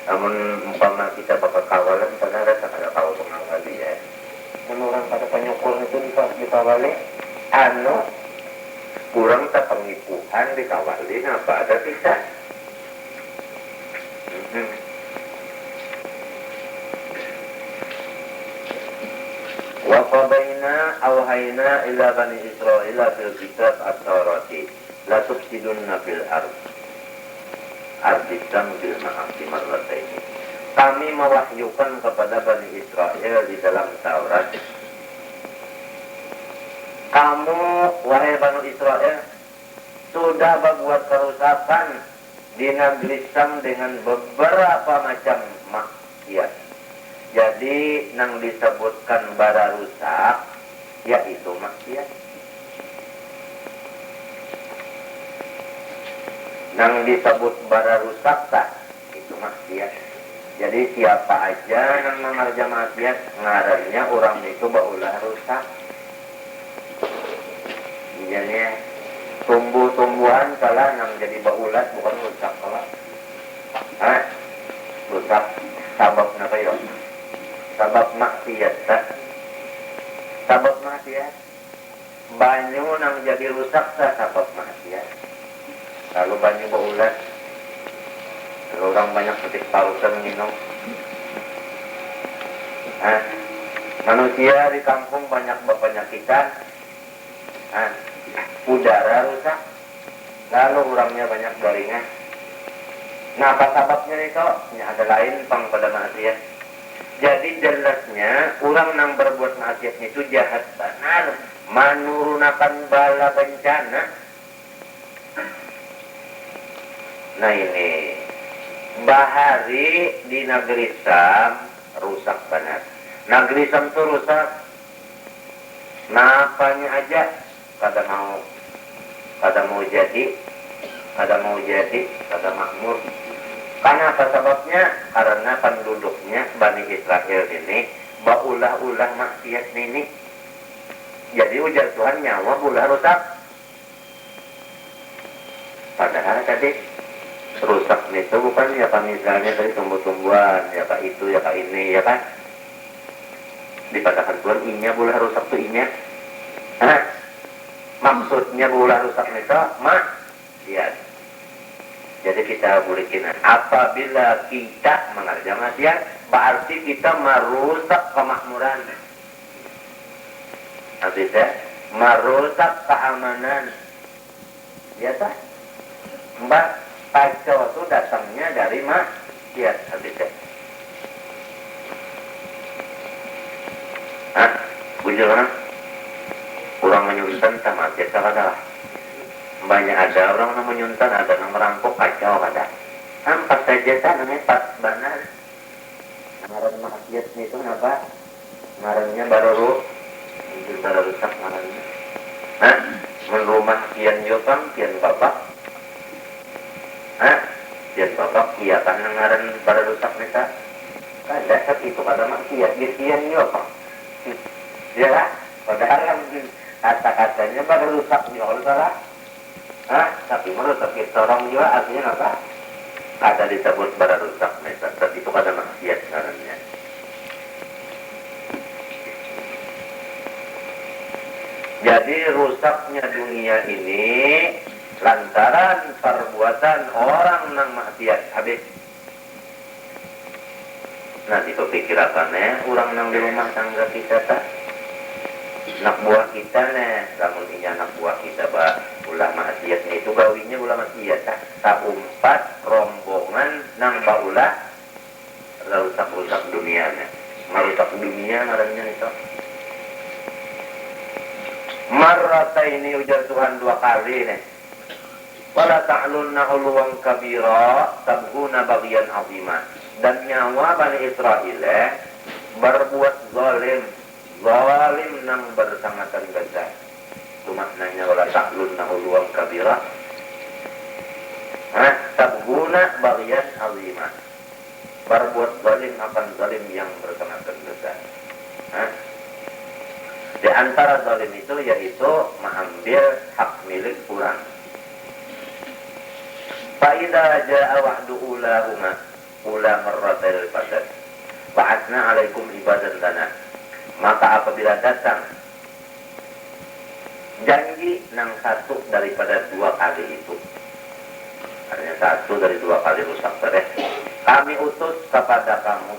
namun umpama kita bakal kawalan karena rasa ada kawal pengawali ya. Menurut pada penyukur itu dikawali kurang tak pengipuhan dikawali apa ada bisa. Wa qadaina awhayna ila bani Israil fil kitab at-Taurati la tufsidunna fil ardisan bil ma'asi marrataini. Kami mewahyukan kepada Bani Israel di dalam Taurat, kamu wahai Bani Israel sudah berbuat kerusakan di negeri Sam dengan beberapa macam maksiat. Jadi nang disebutkan bara rusak yaitu maksiat. Nang disebut bara rusak tak itu maksiat. Jadi siapa aja yang mengerja maksiat ngarannya orang itu baulah rusak. Jadi tumbuh-tumbuhan salah nang jadi baulat bukan rusak kalau. Rusak sabab napa yo? Sabab maksiat tak? Sabab maksiat. Banyu nang jadi rusak tak sabab maksiat. Lalu banyu baulat. Kalau orang banyak petik pausan minum. Manusia di kampung banyak berpenyakitan. Udara rusak. Lalu orangnya banyak garingan. Nah, apa sebabnya itu? Ada lain pang pada maksiat. Jadi jelasnya orang yang berbuat maksiat itu jahat benar, menurunakan bala bencana. Nah ini bahari di negeri Sam rusak benar. Negeri Sam itu rusak. Napanya aja kada mau jadi, kada makmur. Karena apa sebabnya? Karena penduduknya Bani Israel ini baulah-ulah maksiat ini. Jadi ujar Tuhan nyawa ulah rusak. Padahal tadi rusak itu bukan ya kan misalnya dari tumbuh-tumbuhan, ya kan itu, ya kan ini, ya kan. Dikatakan Tuhan inya bola rusak tuh inya. Maksudnya bola rusak itu maksiat. Jadi kita berikan apabila kita mengerjakan maksiat berarti kita merusak kemakmuran. Artinya merusak keamanan. Biasa. Mbak kacau itu datangnya dari maksiat. Artinya. Bujur kan? Kurang menyuntan sama maksiat kada. Banyak ada orang yang menyuntan, ada yang merampok, kacau kada. Pas saja namanya pas benar. Ngaran maksiat itu apa? Ngarannya baru rusak ngarannya. Menrumah kian jopang, kian bapak. Kian bapak, iya kan ngaran baru rusak neta. Ada tapi itu kada maksiat, kian jopang. Ya lah, padahal kata-katanya baru rusak ni kalau salah. Tapi merusak kita orang juga artinya apa? Ada disebut bara rusak mereka, tapi itu kada maksiat sebenarnya. Jadi rusaknya dunia ini lantaran perbuatan orang yang maksiat habis. Nah itu pikirakannya orang yang di rumah tangga kita tak. Anak buah kita namun ini anak buah kita ulah maksiat itu gawinya ulah maksiat tak umpat rombongan nang baulah rusak dunia merusak dunia ngarannya itu. Marrata ini ujar Tuhan 2 kali wala ta'lunna uluwan kabira tabguna bagian azimah. Dan nyawa Bani Israel berbuat zalim nang bersangatan besar. Itu maknanya wala ta'lunna uluwan kabira tabguna bagian azimah. Berbuat zalim akan zalim yang bersangatan besar. Di antara zalim itu yaitu mengambil hak milik orang. Fa idza jaa wa'du ulahuma ula marratil fasad ba'atsna 'alaikum ibadan lana. Maka apabila datang janji yang satu daripada dua kali itu, hanya satu dari dua kali rusak beres, kami utus kepada kamu.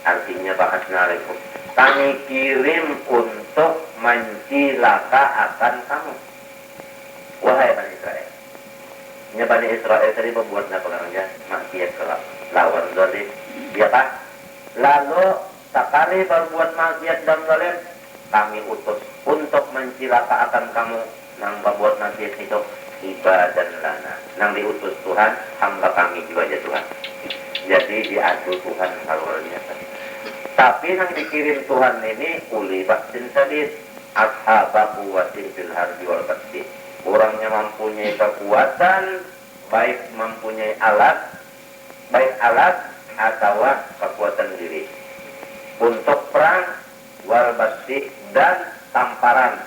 Artinya ba'atsna 'alaikum, kami kirim untuk mencilaka akan kamu, wahai Bani Israel. Nya Bani Israel tadi membuat laporannya maksiat lawan zalim. Ya Pak. Lalu sekali berbuat maksiat dan zalim, kami utus untuk mencilaka akan kamu nang berbuat maksiat itu ibadan lana. Nang diutus Tuhan, hamba kami juga ya Tuhan. Jadi diadu Tuhan kalau ternyata. Tapi yang dikirim Tuhan ini uli baksin sadid, ashabahu wasin fil harbi wal baksin. Orangnya mempunyai kekuatan, baik mempunyai alat, baik alat atau kekuatan diri untuk perang, wal basih dan tamparan.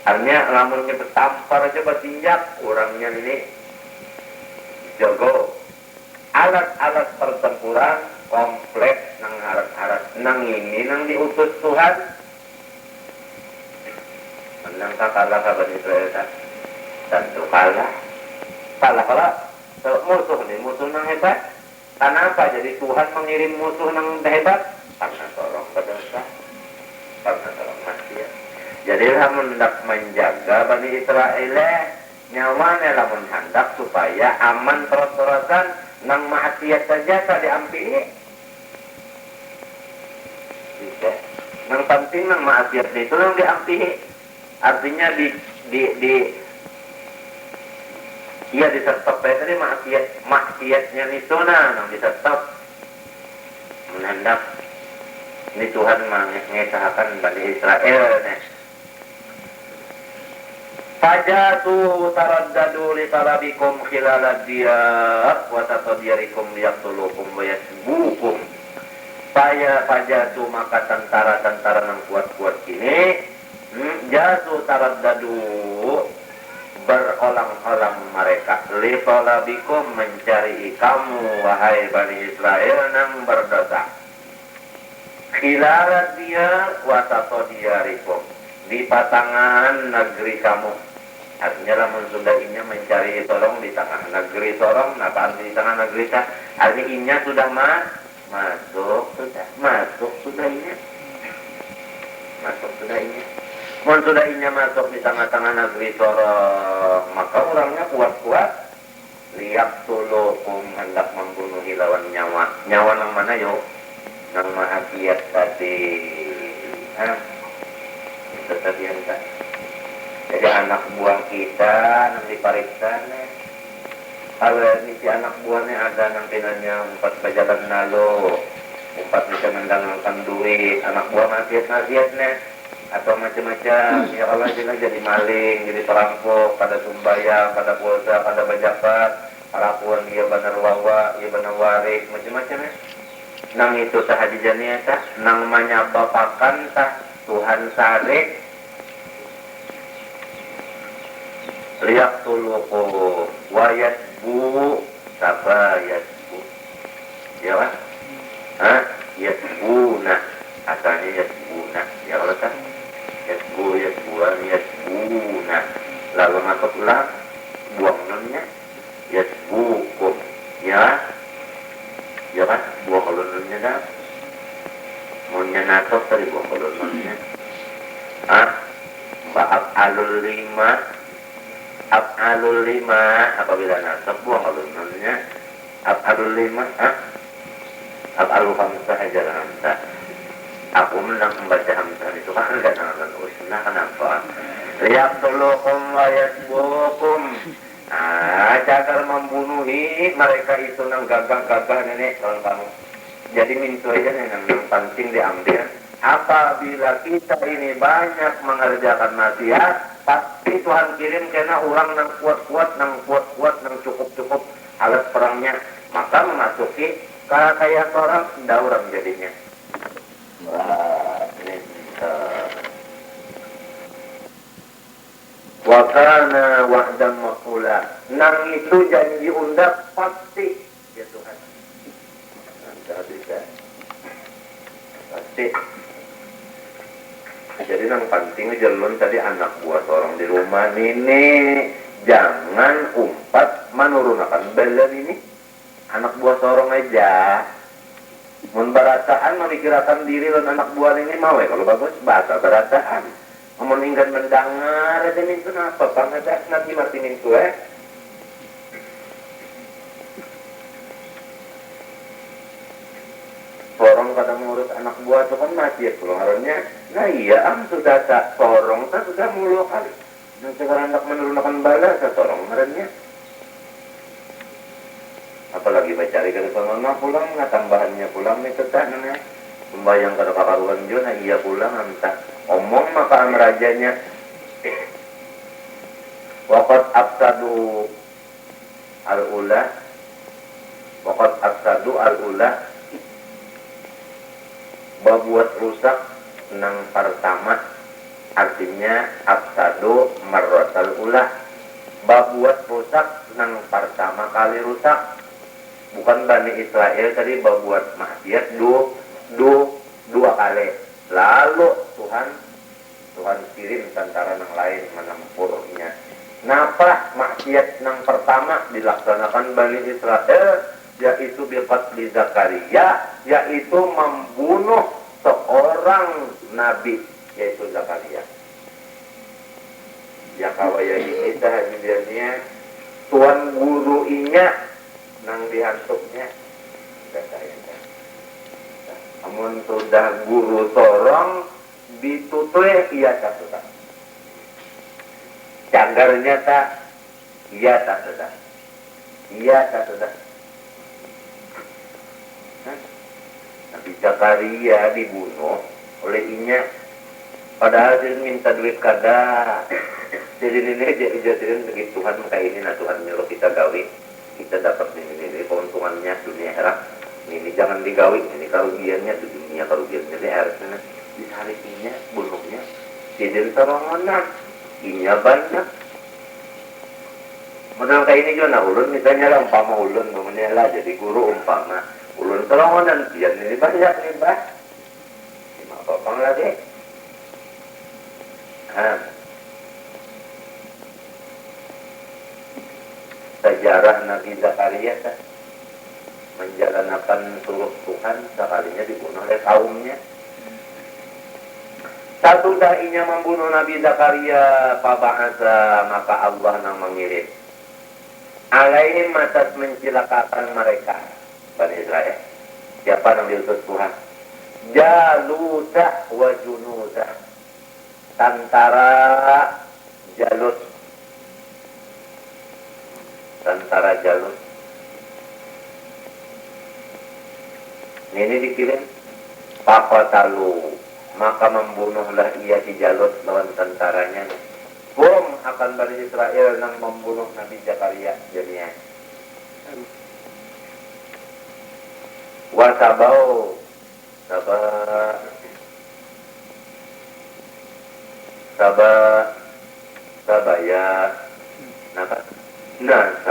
Artinya lamunnya bertampar aja bertinjak, orangnya ini jago. Alat-alat pertempuran kompleks, nang alat-alat nang ini nang diutus Tuhan. Menang kalah ka Bani Israel tentu kalah musuh nih, musuh nang hebat. Kenapa jadi Tuhan mengirim musuh nang hebat? Karena tolong berdosa, karena tolong maksiat. Jadi lamun hendak menjaga Bani Israel nyawane lamun hendak supaya aman terus-terusan nang maksiat saja tak diampuni. Bisa. Nang penting nang maksiat itu nang diampuni. Artinya ia disetop tadi maksiatnya nisuna nang disetop menhendak ini Tuhan mengesahkan Bani Israel nih. Fajatu taraddadu li talabikum khilalad diyar wa tatadiyarikum liyaqtulukum wa yasbukum. Fajatu maka tentara-tentara yang kuat-kuat ini jatuh taraddadu berolang-olang mereka li talabikum mencari kamu wahai Bani Israel yang berdosa. Khilalad diyar wa tatadiyarikum di patangan negeri kamu. Artinya lamun sudah inya mencari tolong di tengah negeri tolong, napaan di tengah negeri ta? Artinya inya sudah masuk sudah inya. Mun sudah inya masuk di tengah-tengah negeri tolong, maka orangnya kuat-kuat. Lihat tulukum hendak membunuh lawan nyawa. Nyawa nang mana yo? Nang mahakiat tadi. Itu tadi yang tak. Jadi anak buah kita nang dipariksa kalau ini si anak buahnya ada nang pinanya 4 bajalan nalo 4 bisa mendangalkan duit anak buah maksiat atau macam-macam ya Allah jadi maling jadi perampok pada sumbayang pada puasa pada bajakat parapuan ia benar wawa ia benar warik macam-macam nang itu sahajijannya nang menyabapakan Tuhan sarik lihat tuluku wayasbu saba yasbu ya kan yasbuna asalnya yasbuna ya Allah kan yasbuna lalu masuklah buang nunnya yasbukum ya kan buang kalau nunnya dah maunya natok tadi buang kalau nunnya ba'ab alul lima apabila nasab buang alunannya ab'alul lima ab'alul hamzah hajar hamzah aku menang membaca hamzah itu kan enggak dengan usnah kenapa liyaqtulukum wa yasbukum cagar membunuhi mereka itu nang gagah-gagah nenek kalau kamu jadi mintu aja yang penting diambil apabila kita ini banyak mengerjakan maksiat pasti Tuhan kirim karena orang yang kuat-kuat, yang cukup-cukup alat perangnya, maka memasuki kayak orang orang jadinya. Wah, ini bisa. Wa kana wa'dan maqula. Orang itu janji undak pasti ya Tuhan. Tidak bisa. Pasti. Jadi yang penting jalan tadi anak buah seorang di rumah ini jangan umpat menurunkan belen ini. Anak buah seorang aja. Mun barataan memikirkan diri dan anak buah ini mau ya kalau bagus bahasa barataan. Mun ingin mendengar aja itu apa bang ada nanti Martin itu Sorong kadang ngurus anak buah itu kan mati ya keluarannya. Nah iya sudah tak sorong tak sudah mulu kali. Nah sekarang hendak menurunkan bala saya sorong merenya. Apalagi mencari ke sana pulang nggak tambahannya pulang nih tetap nih. Membayang kada kakaruan juga nah iya pulang entah. Omong maka merajanya. Waqat absadu al-ula. Waqat absadu al-ula. Babuat rusak nang pertama artinya absadu marratal ula. Babuat rusak nang pertama kali rusak bukan Bani Israel tadi babuat maksiat dua kali lalu Tuhan kirim tentara nang lain menempurnya. Napa maksiat nang pertama dilaksanakan Bani Israel yaitu biqatli Zakaria, yaitu membunuh seorang nabi yaitu Zakaria. Ya kawaya ini sahajiannya tuan guru inya nang dihantuknya. Namun sudah guru sorong ditutui iya tak sudah. Canggarnya tak iya tak sudah. Iya tak sudah. Nabi Zakaria dibunuh oleh inya padahal dia minta duit kada jadi ini dia jadikan begitu Tuhan kayak ini nah Tuhan nyuruh kita gawe kita dapat ini keuntungannya dunia akhirat ini jangan digawe ini kerugiannya di dunia kerugiannya di akhiratnya disarikinya bunuhnya jadi terongonan inya banyak modal kayak ini juga nah ulun misalnya lah umpama ulun namanya lah jadi guru umpama ulun terongonan biar ini banyak nih bah lima popang lagi sejarah Nabi Zakaria menjalankan suruh Tuhan sekalinya dibunuh oleh kaumnya. Satu dahinya membunuh Nabi Zakaria pabahasa maka Allah nang mengirim alaihim atas mencilakakan mereka Bani Israel. Siapa yang diutus Tuhan? Jaluta wa Junuda. Tantara Jalut. Tantara Jalut. Ini dikirim Papa Talu. Maka membunuhlah ia si Jalut lawan tentaranya. Bom akan Bani Israel nang membunuh Nabi Zakaria jadinya. Wasabau sabaya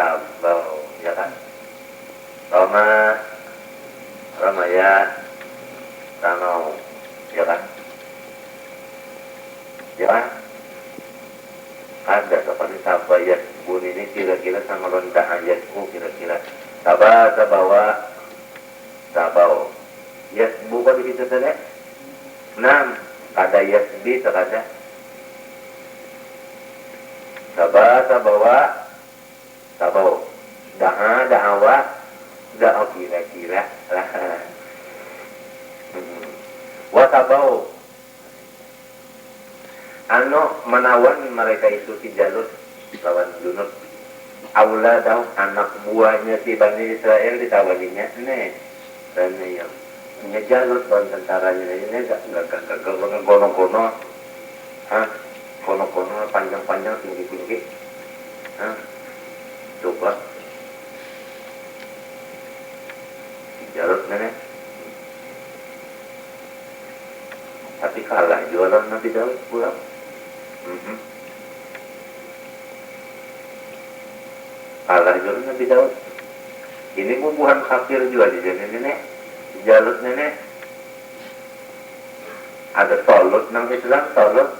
sabau ya kan Ramaya Ramau ya kan ada seperti sabaya bun ini kira-kira sama londah ayatku kira-kira Sabau yasbu kan begitu saja. 6 ada yasbi terada sabau da'awa kira-kira lah wasabau menawan mereka itu si Jalut lawan Junub auladah anak buahnya si Bani Israel ditawarinya dan yang Jalut lawan tentaranya ini gak gono-gono kono-kono panjang-panjang tinggi-tinggi coba Jalut nenek tapi kalah jualan Nabi Daud pulang kalah juga Nabi Daud. Ini bubuhan kafir juga di sini nenek, di Jalut nenek. Ada Tolut nang Islam, Tolut,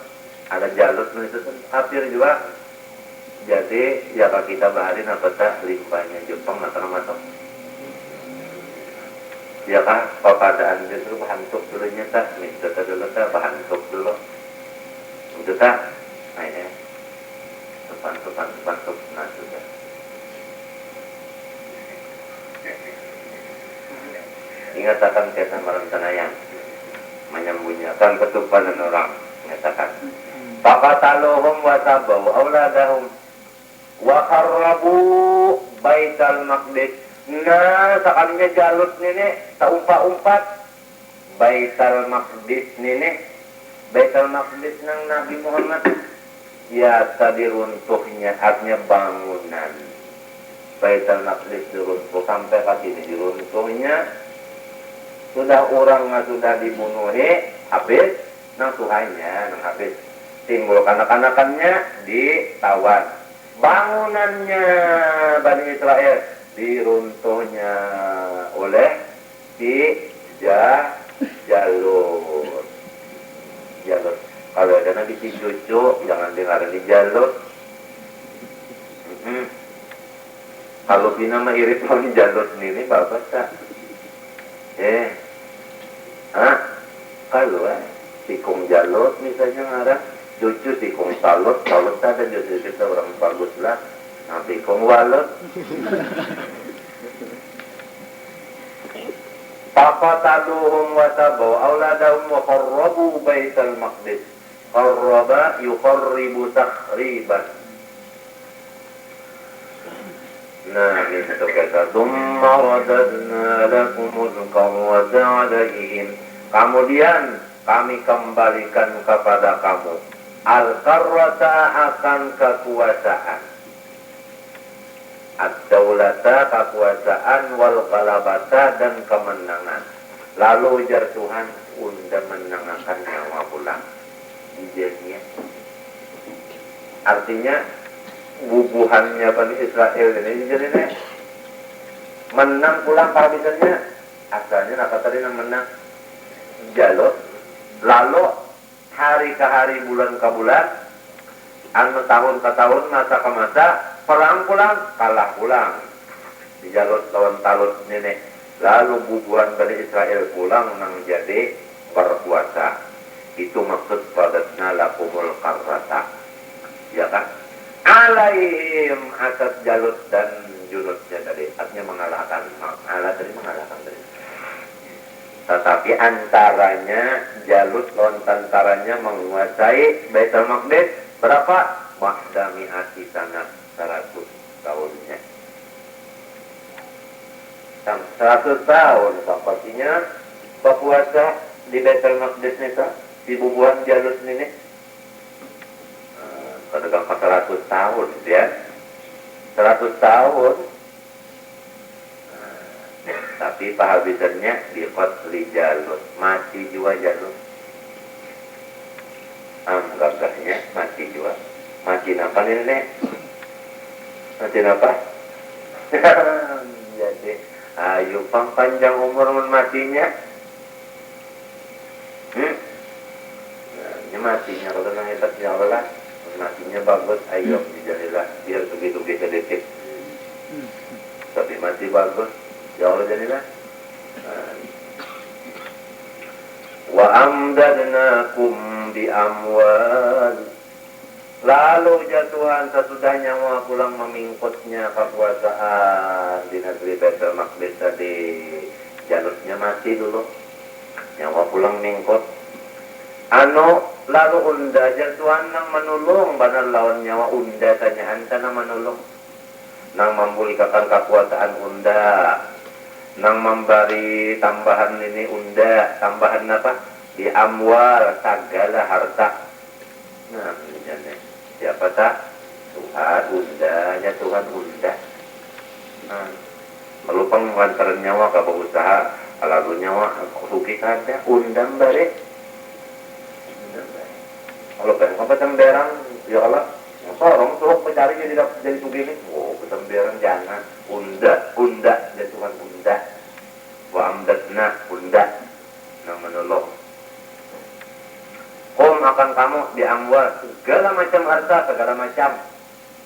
ada Jalut nang Islam, kafir juga. Jadi ya kalau kita baharin apa tak limpahnya Jepang matang-matang. Ya kan, papadaan justru bahantuk dulunya tak, minta dulu tak, bahantuk dulu. Itu tak, nah ini, depan, nah sudah. Ingat akan kita merencananya, menyembunyikan ketupanan orang, mengatakan. Faqataluhum wa tabaw auladahum wa kharrabu baital maqdis. Nah, sekalinya Jalut nenek taumpat-umpat Baital Maqdis nenek, Baital Maqdis nang Nabi Muhammad ya tadi runtuhnya, artinya bangunan Baital Maqdis diruntuh sampai ke sini diruntuhnya, sudah orang sudah dibunuh habis nang Tuhannya nang habis, timbul kanak-kanakannya ditawan, bangunannya Bani Israel diruntuhnya oleh si Jalut. Kalau ada nanti si cucu jangan dengar di Jalut. Kalau Pina mah irit mau di Jalut sendiri bapak tak. Kalau tikung Jalut misalnya ngarang cucu tikung Salut ada cucu kita orang bagus lah. Nanti kong walut. Faqataluhum wa tabaw auladahum wa qarrabu baital maqdis. Qarraba yuqarribu takhriban. Nah, itu kata thumma radadna lakumul karrata alaihim. Kemudian kami kembalikan kepada kamu al-karrata akan kekuasaan, ad-daulata kekuasaan, wal qalabata dan kemenangan. Lalu ujar Tuhan unda menangakan nyawa pulang dijadinya. Artinya bubuhannya Bani Israel ini jadinya menang pulang kehabisannya. Asalnya apa tadi yang menang Jalut. Lalu hari ke hari, bulan ke bulan, anu tahun ke tahun, masa ke masa, perang pulang, kalah pulang. Di Jalut lawan Talut nenek. Lalu bubuhan Bani Israel pulang nang jadi berkuasa. Itu maksud padatna lakumul karrata. Ya kan? Alaihim atas Jalut dan Junudnya tadi. Artinya mengalahkan. Mengalahkan tadi. Tetapi antaranya Jalut lawan tentaranya menguasai Baitul Maqdis berapa? Mahdami ati sanat 100 tahunnya. 100 tahun pastinya berpuasa di Baitul Maqdis itu di bubuhan Jalut ini. Kadang 100 tahun ya. 100 tahun. Tapi pahabisannya di Qatli Jalut, mati juga Jalut. Gagahnya mati juga. Mati apa nih nek? Mati apa? Jadi ayo panjang umur matinya. Ini matinya kalau nang hebat ya Allah, matinya bagus, ayo dijadilah biar begitu detik. Tapi mati bagus, ya Allah jadilah. Wa amdadnakum bi amwal. Lalu jatuhan sesudahnya mau pulang memingkutnya kekuasaan di negeri Baitul Maqdis tadi. Jalutnya mati dulu. Nyawa pulang mingkut. Lalu unda jatuhan nang menulung benar lawan nyawa unda tanya anta nang menulung. Nang memulihkan kekuasaan unda. Nang memberi tambahan ini unda. Tambahan apa? Di amwal segala harta. Nah, ini siapa tak? Tuhan undanya Tuhan unda. Melupa mengantar nyawa ke berusaha, lalu nyawa rugi kada undang bare. Kalau pengen apa berang, ya Allah, sorong tuh pencari jadi sugi ini. Oh, sembilan jangan unda jatuhan unda wa amdatna unda yang menolong akan kamu di amwal segala macam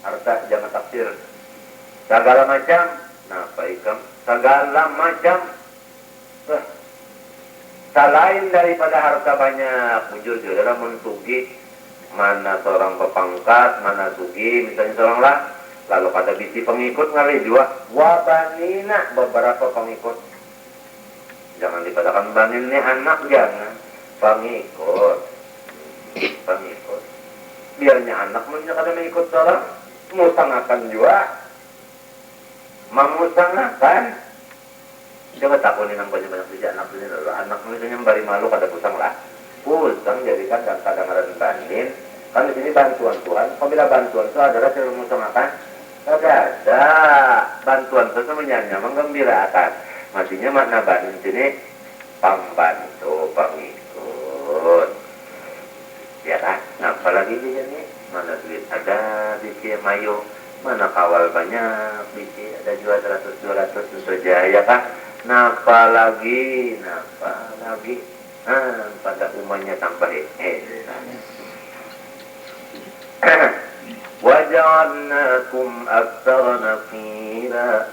harta jangan tafsir segala macam nah baikam segala macam selain daripada harta banyak bujur saudara mensugi mana seorang pepangkat mana sugi misalnya seorang lah lalu pada bisi pengikut ngalih juga wabanina beberapa pengikut jangan dikatakan banin ini anak jangan pengikut biarnya anak menjadi mengikut seorang musangakan juga memusangakan coba takunin yang banyak-banyak saja anak ini lalu anak misalnya bari malu kada pusang lah pusang jadikan dan kadang-kadang bandin kan di sini bantuan Tuhan apabila bantuan itu adalah cara memusangakan ada bantuan itu semuanya menggembirakan maksudnya makna bandin sini pembantu pengikut ya kan nah, apalagi dia nih mana duit ada di sini mayo mana kawal banyak di sini ada jual 100-200 itu saja ya kan napa lagi pada umumnya sampai waja'alnakum aktsara nafira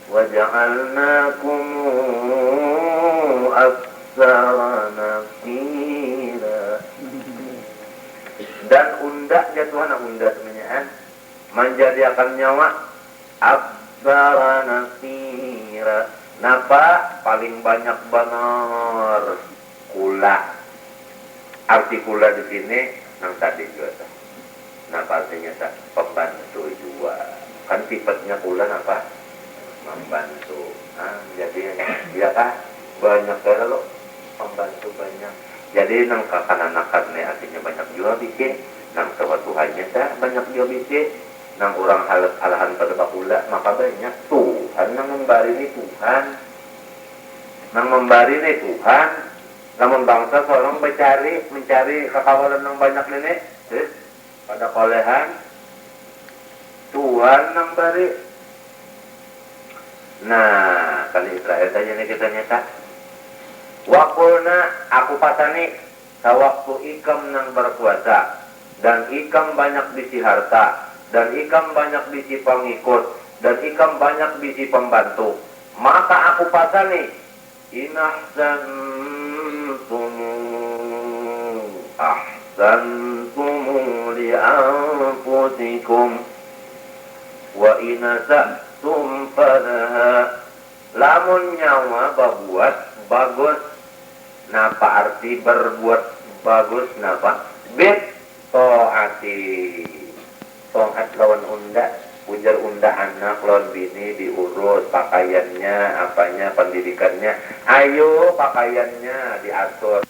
waja'alnakum aktsara nafira dan undak jatuhan undak sebenarnya menjadikan nyawa aktsara nafira napa paling banyak benar kula arti kula di sini yang tadi juga nah artinya pembantu juga kan sifatnya kula apa membantu jadi ya kan banyak kalau pembantu banyak jadi nang kanak-kanak artinya banyak juga bikin nang Tuhannya banyak juga bikin nang orang alahan pada bakula maka banyak Tuhan nang memberi ini Tuhan namun bangsa seorang mencari kekawalan yang banyak ini pada kolehan Tuhan nang beri nah kali Israel saja ini kita nyata wakulna aku pasani sawaktu ikam nang berkuasa dan ikam banyak bisi harta dan ikam banyak bisi pengikut dan ikam banyak bisi pembantu maka aku pasani ahsantum li anfusikum wa inasa'tum falaha lamun nyawa berbuat bagus napa arti berbuat bagus napa bit to'at lawan unda ujar unda anak lawan bini diurus pakaiannya apanya pendidikannya ayo pakaiannya diatur